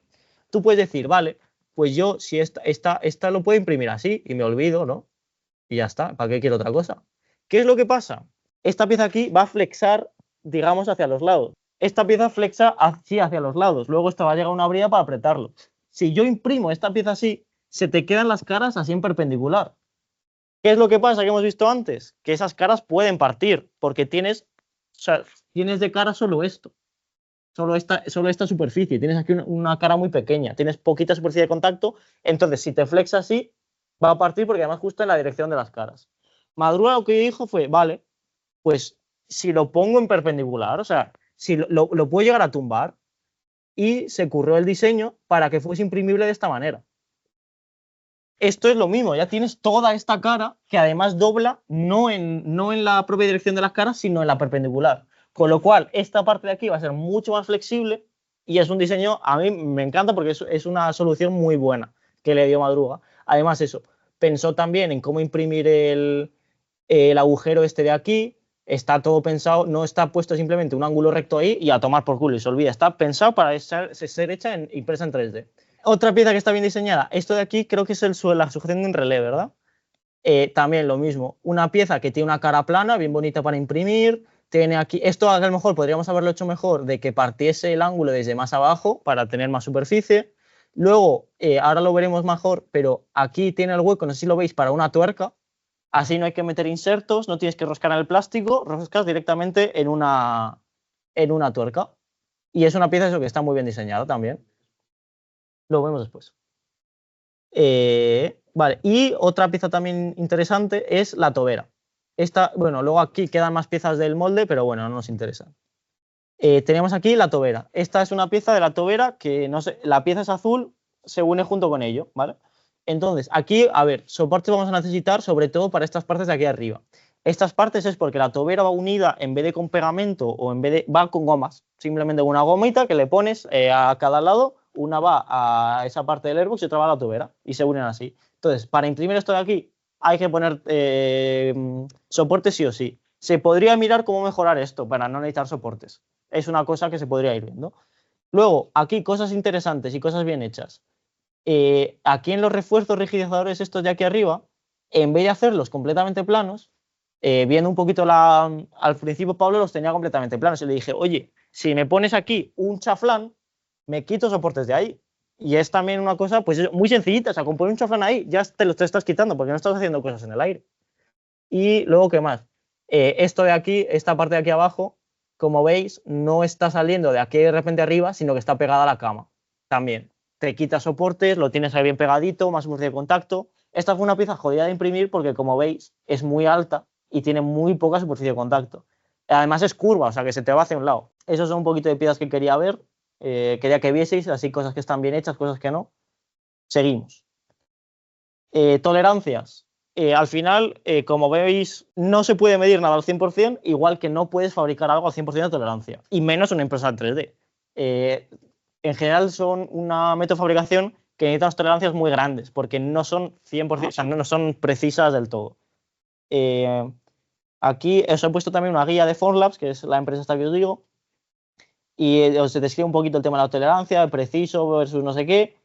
Tú puedes decir, vale, pues yo si esta lo puedo imprimir así y me olvido, ¿no? Y ya está, ¿para qué quiero otra cosa? ¿Qué es lo que pasa? Esta pieza aquí va a flexar, digamos, hacia los lados. Esta pieza flexa así hacia los lados. Luego esta va a llegar a una brida para apretarlo. Si yo imprimo esta pieza así, se te quedan las caras así en perpendicular. ¿Qué es lo que pasa que hemos visto antes? Que esas caras pueden partir porque tienes de cara solo esto. Solo esta superficie. Tienes aquí una cara muy pequeña. Tienes poquita superficie de contacto. Entonces, si te flexa así, va a partir porque además justo en la dirección de las caras. Madruga lo que dijo fue, vale, pues si lo pongo en perpendicular, o sea, si lo puedo llegar a tumbar, y se curró el diseño para que fuese imprimible de esta manera. Esto es lo mismo, ya tienes toda esta cara que además dobla no en la propia dirección de las caras, sino en la perpendicular. Con lo cual, esta parte de aquí va a ser mucho más flexible y es un diseño, a mí me encanta porque es una solución muy buena que le dio Madruga. Además, eso, pensó también en cómo imprimir el agujero este de aquí. Está todo pensado, no está puesto simplemente un ángulo recto ahí y a tomar por culo y se olvida. Está pensado para ser hecha impresa en 3D. Otra pieza que está bien diseñada, esto de aquí creo que es la sujeción de un relé, ¿verdad? También lo mismo, una pieza que tiene una cara plana, bien bonita para imprimir, tiene aquí, esto a lo mejor podríamos haberlo hecho mejor de que partiese el ángulo desde más abajo para tener más superficie. Luego, ahora lo veremos mejor, pero aquí tiene el hueco, no sé si lo veis, para una tuerca, así no hay que meter insertos, no tienes que roscar en el plástico, roscas directamente en una tuerca. Y es una pieza eso que está muy bien diseñada también. Lo vemos después. Vale, y otra pieza también interesante es la tobera. Esta, bueno, luego aquí quedan más piezas del molde, pero bueno, no nos interesa. Tenemos aquí la tobera. Esta es una pieza de la tobera que, no sé, la pieza es azul, se une junto con ello, ¿vale? Entonces, aquí, a ver, soporte vamos a necesitar sobre todo para estas partes de aquí arriba. Estas partes es porque la tobera va unida en vez de con pegamento o en vez de, va con gomas. Simplemente una gomita que le pones a cada lado, una va a esa parte del airbox y otra va a la tobera y se unen así. Entonces, para imprimir esto de aquí hay que poner soporte sí o sí. Se podría mirar cómo mejorar esto para no necesitar soportes. Es una cosa que se podría ir viendo. Luego, aquí cosas interesantes y cosas bien hechas. Aquí en los refuerzos rigidizadores estos de aquí arriba, en vez de hacerlos completamente planos, viendo un poquito al principio Pablo los tenía completamente planos y le dije, oye, si me pones aquí un chaflán, me quito soportes de ahí. Y es también una cosa pues muy sencillita, o sea, con poner un chaflán ahí ya te estás quitando porque no estás haciendo cosas en el aire. Y luego, ¿qué más? Esto de aquí, esta parte de aquí abajo, como veis, no está saliendo de aquí de repente arriba, sino que está pegada a la cama. También te quita soportes, lo tienes ahí bien pegadito, más superficie de contacto. Esta fue una pieza jodida de imprimir porque, como veis, es muy alta y tiene muy poca superficie de contacto. Además es curva, o sea que se te va hacia un lado. Esos son un poquito de piezas que quería ver, quería que vieseis, así cosas que están bien hechas, cosas que no. Seguimos. Tolerancias. Al final, como veis, no se puede medir nada al 100%, igual que no puedes fabricar algo al 100% de tolerancia, y menos una impresora 3D. En general son una método de fabricación que necesita unas tolerancias muy grandes, porque no son 100%, o sea, no son precisas del todo. Aquí os he puesto también una guía de Formlabs, que es la empresa esta que os digo, y os describe un poquito el tema de la tolerancia, el preciso versus no sé qué.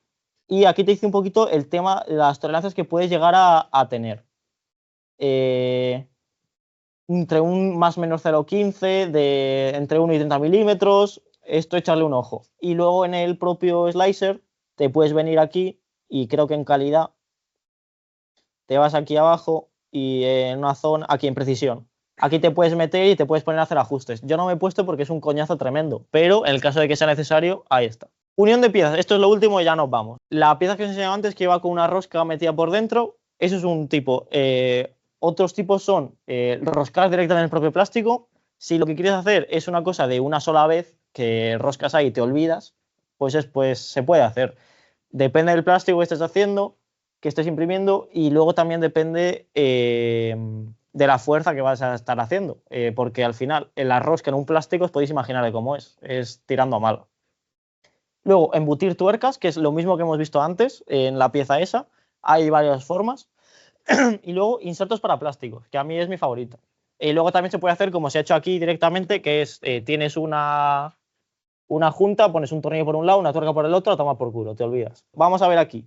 Y aquí te dice un poquito el tema, las tolerancias que puedes llegar a tener. Entre un más o menos 0,15, entre 1 y 30 milímetros, esto echarle un ojo. Y luego en el propio slicer te puedes venir aquí y creo que en calidad te vas aquí abajo y en una zona, aquí en precisión. Aquí te puedes meter y te puedes poner a hacer ajustes. Yo no me he puesto porque es un coñazo tremendo, pero en el caso de que sea necesario, ahí está. Unión de piezas, esto es lo último y ya nos vamos. La pieza que os enseñaba antes que iba con una rosca metida por dentro, eso es un tipo. Otros tipos son roscar directamente en el propio plástico. Si lo que quieres hacer es una cosa de una sola vez, que roscas ahí y te olvidas, pues se puede hacer. Depende del plástico que estés haciendo, que estés imprimiendo, y luego también depende de la fuerza que vas a estar haciendo, porque al final la rosca en un plástico os podéis imaginar de cómo es tirando a mal. Luego, embutir tuercas, que es lo mismo que hemos visto antes en la pieza esa. Hay varias formas. Y luego, insertos para plásticos, que a mí es mi favorito. Y luego también se puede hacer como se ha hecho aquí directamente, que es, tienes una junta, pones un tornillo por un lado, una tuerca por el otro, la tomas por culo, te olvidas. Vamos a ver aquí.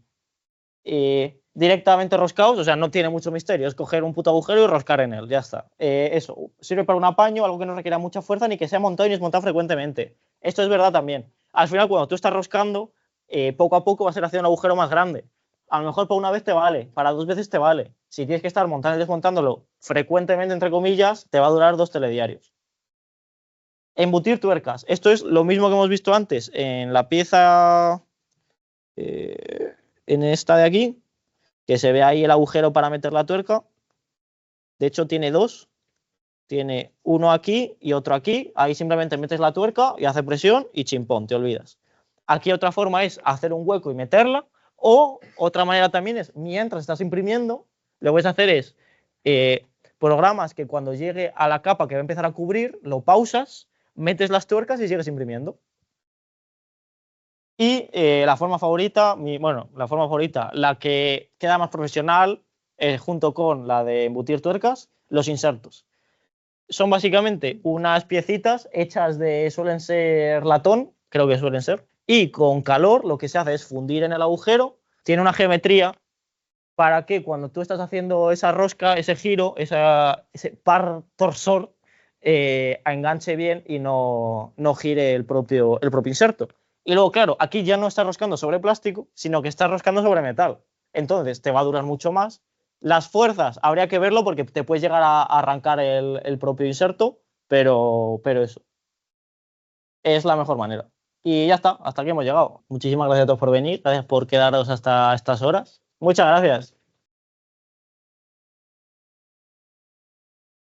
Directamente roscados, o sea, no tiene mucho misterio, es coger un puto agujero y roscar en él, ya está. Eso, sirve para un apaño, algo que no requiera mucha fuerza ni que sea montado y desmontado frecuentemente. Esto es verdad también. Al final, cuando tú estás roscando, poco a poco vas a ir haciendo un agujero más grande. A lo mejor para una vez te vale, para 2 veces te vale. Si tienes que estar montando y desmontándolo frecuentemente, entre comillas, te va a durar 2 telediarios. Embutir tuercas. Esto es lo mismo que hemos visto antes en la pieza, en esta de aquí, que se ve ahí el agujero para meter la tuerca. De hecho, tiene 2. Tiene uno aquí y otro aquí. Ahí simplemente metes la tuerca y hace presión y chimpón, te olvidas. Aquí otra forma es hacer un hueco y meterla. O otra manera también es, mientras estás imprimiendo, lo que puedes hacer es programas que cuando llegue a la capa que va a empezar a cubrir, lo pausas, metes las tuercas y sigues imprimiendo. Y la forma favorita, la que queda más profesional, junto con la de embutir tuercas, los insertos. Son básicamente unas piecitas hechas de, suelen ser latón, creo que suelen ser, y con calor lo que se hace es fundir en el agujero, tiene una geometría para que cuando tú estás haciendo esa rosca, ese giro, ese par torsor, enganche bien y no gire el propio inserto. Y luego, claro, aquí ya no estás roscando sobre plástico, sino que estás roscando sobre metal. Entonces te va a durar mucho más. Las fuerzas, habría que verlo porque te puedes llegar a arrancar el propio inserto, pero eso es la mejor manera. Y ya está, hasta aquí hemos llegado. Muchísimas gracias a todos por venir, gracias por quedaros hasta estas horas. Muchas gracias.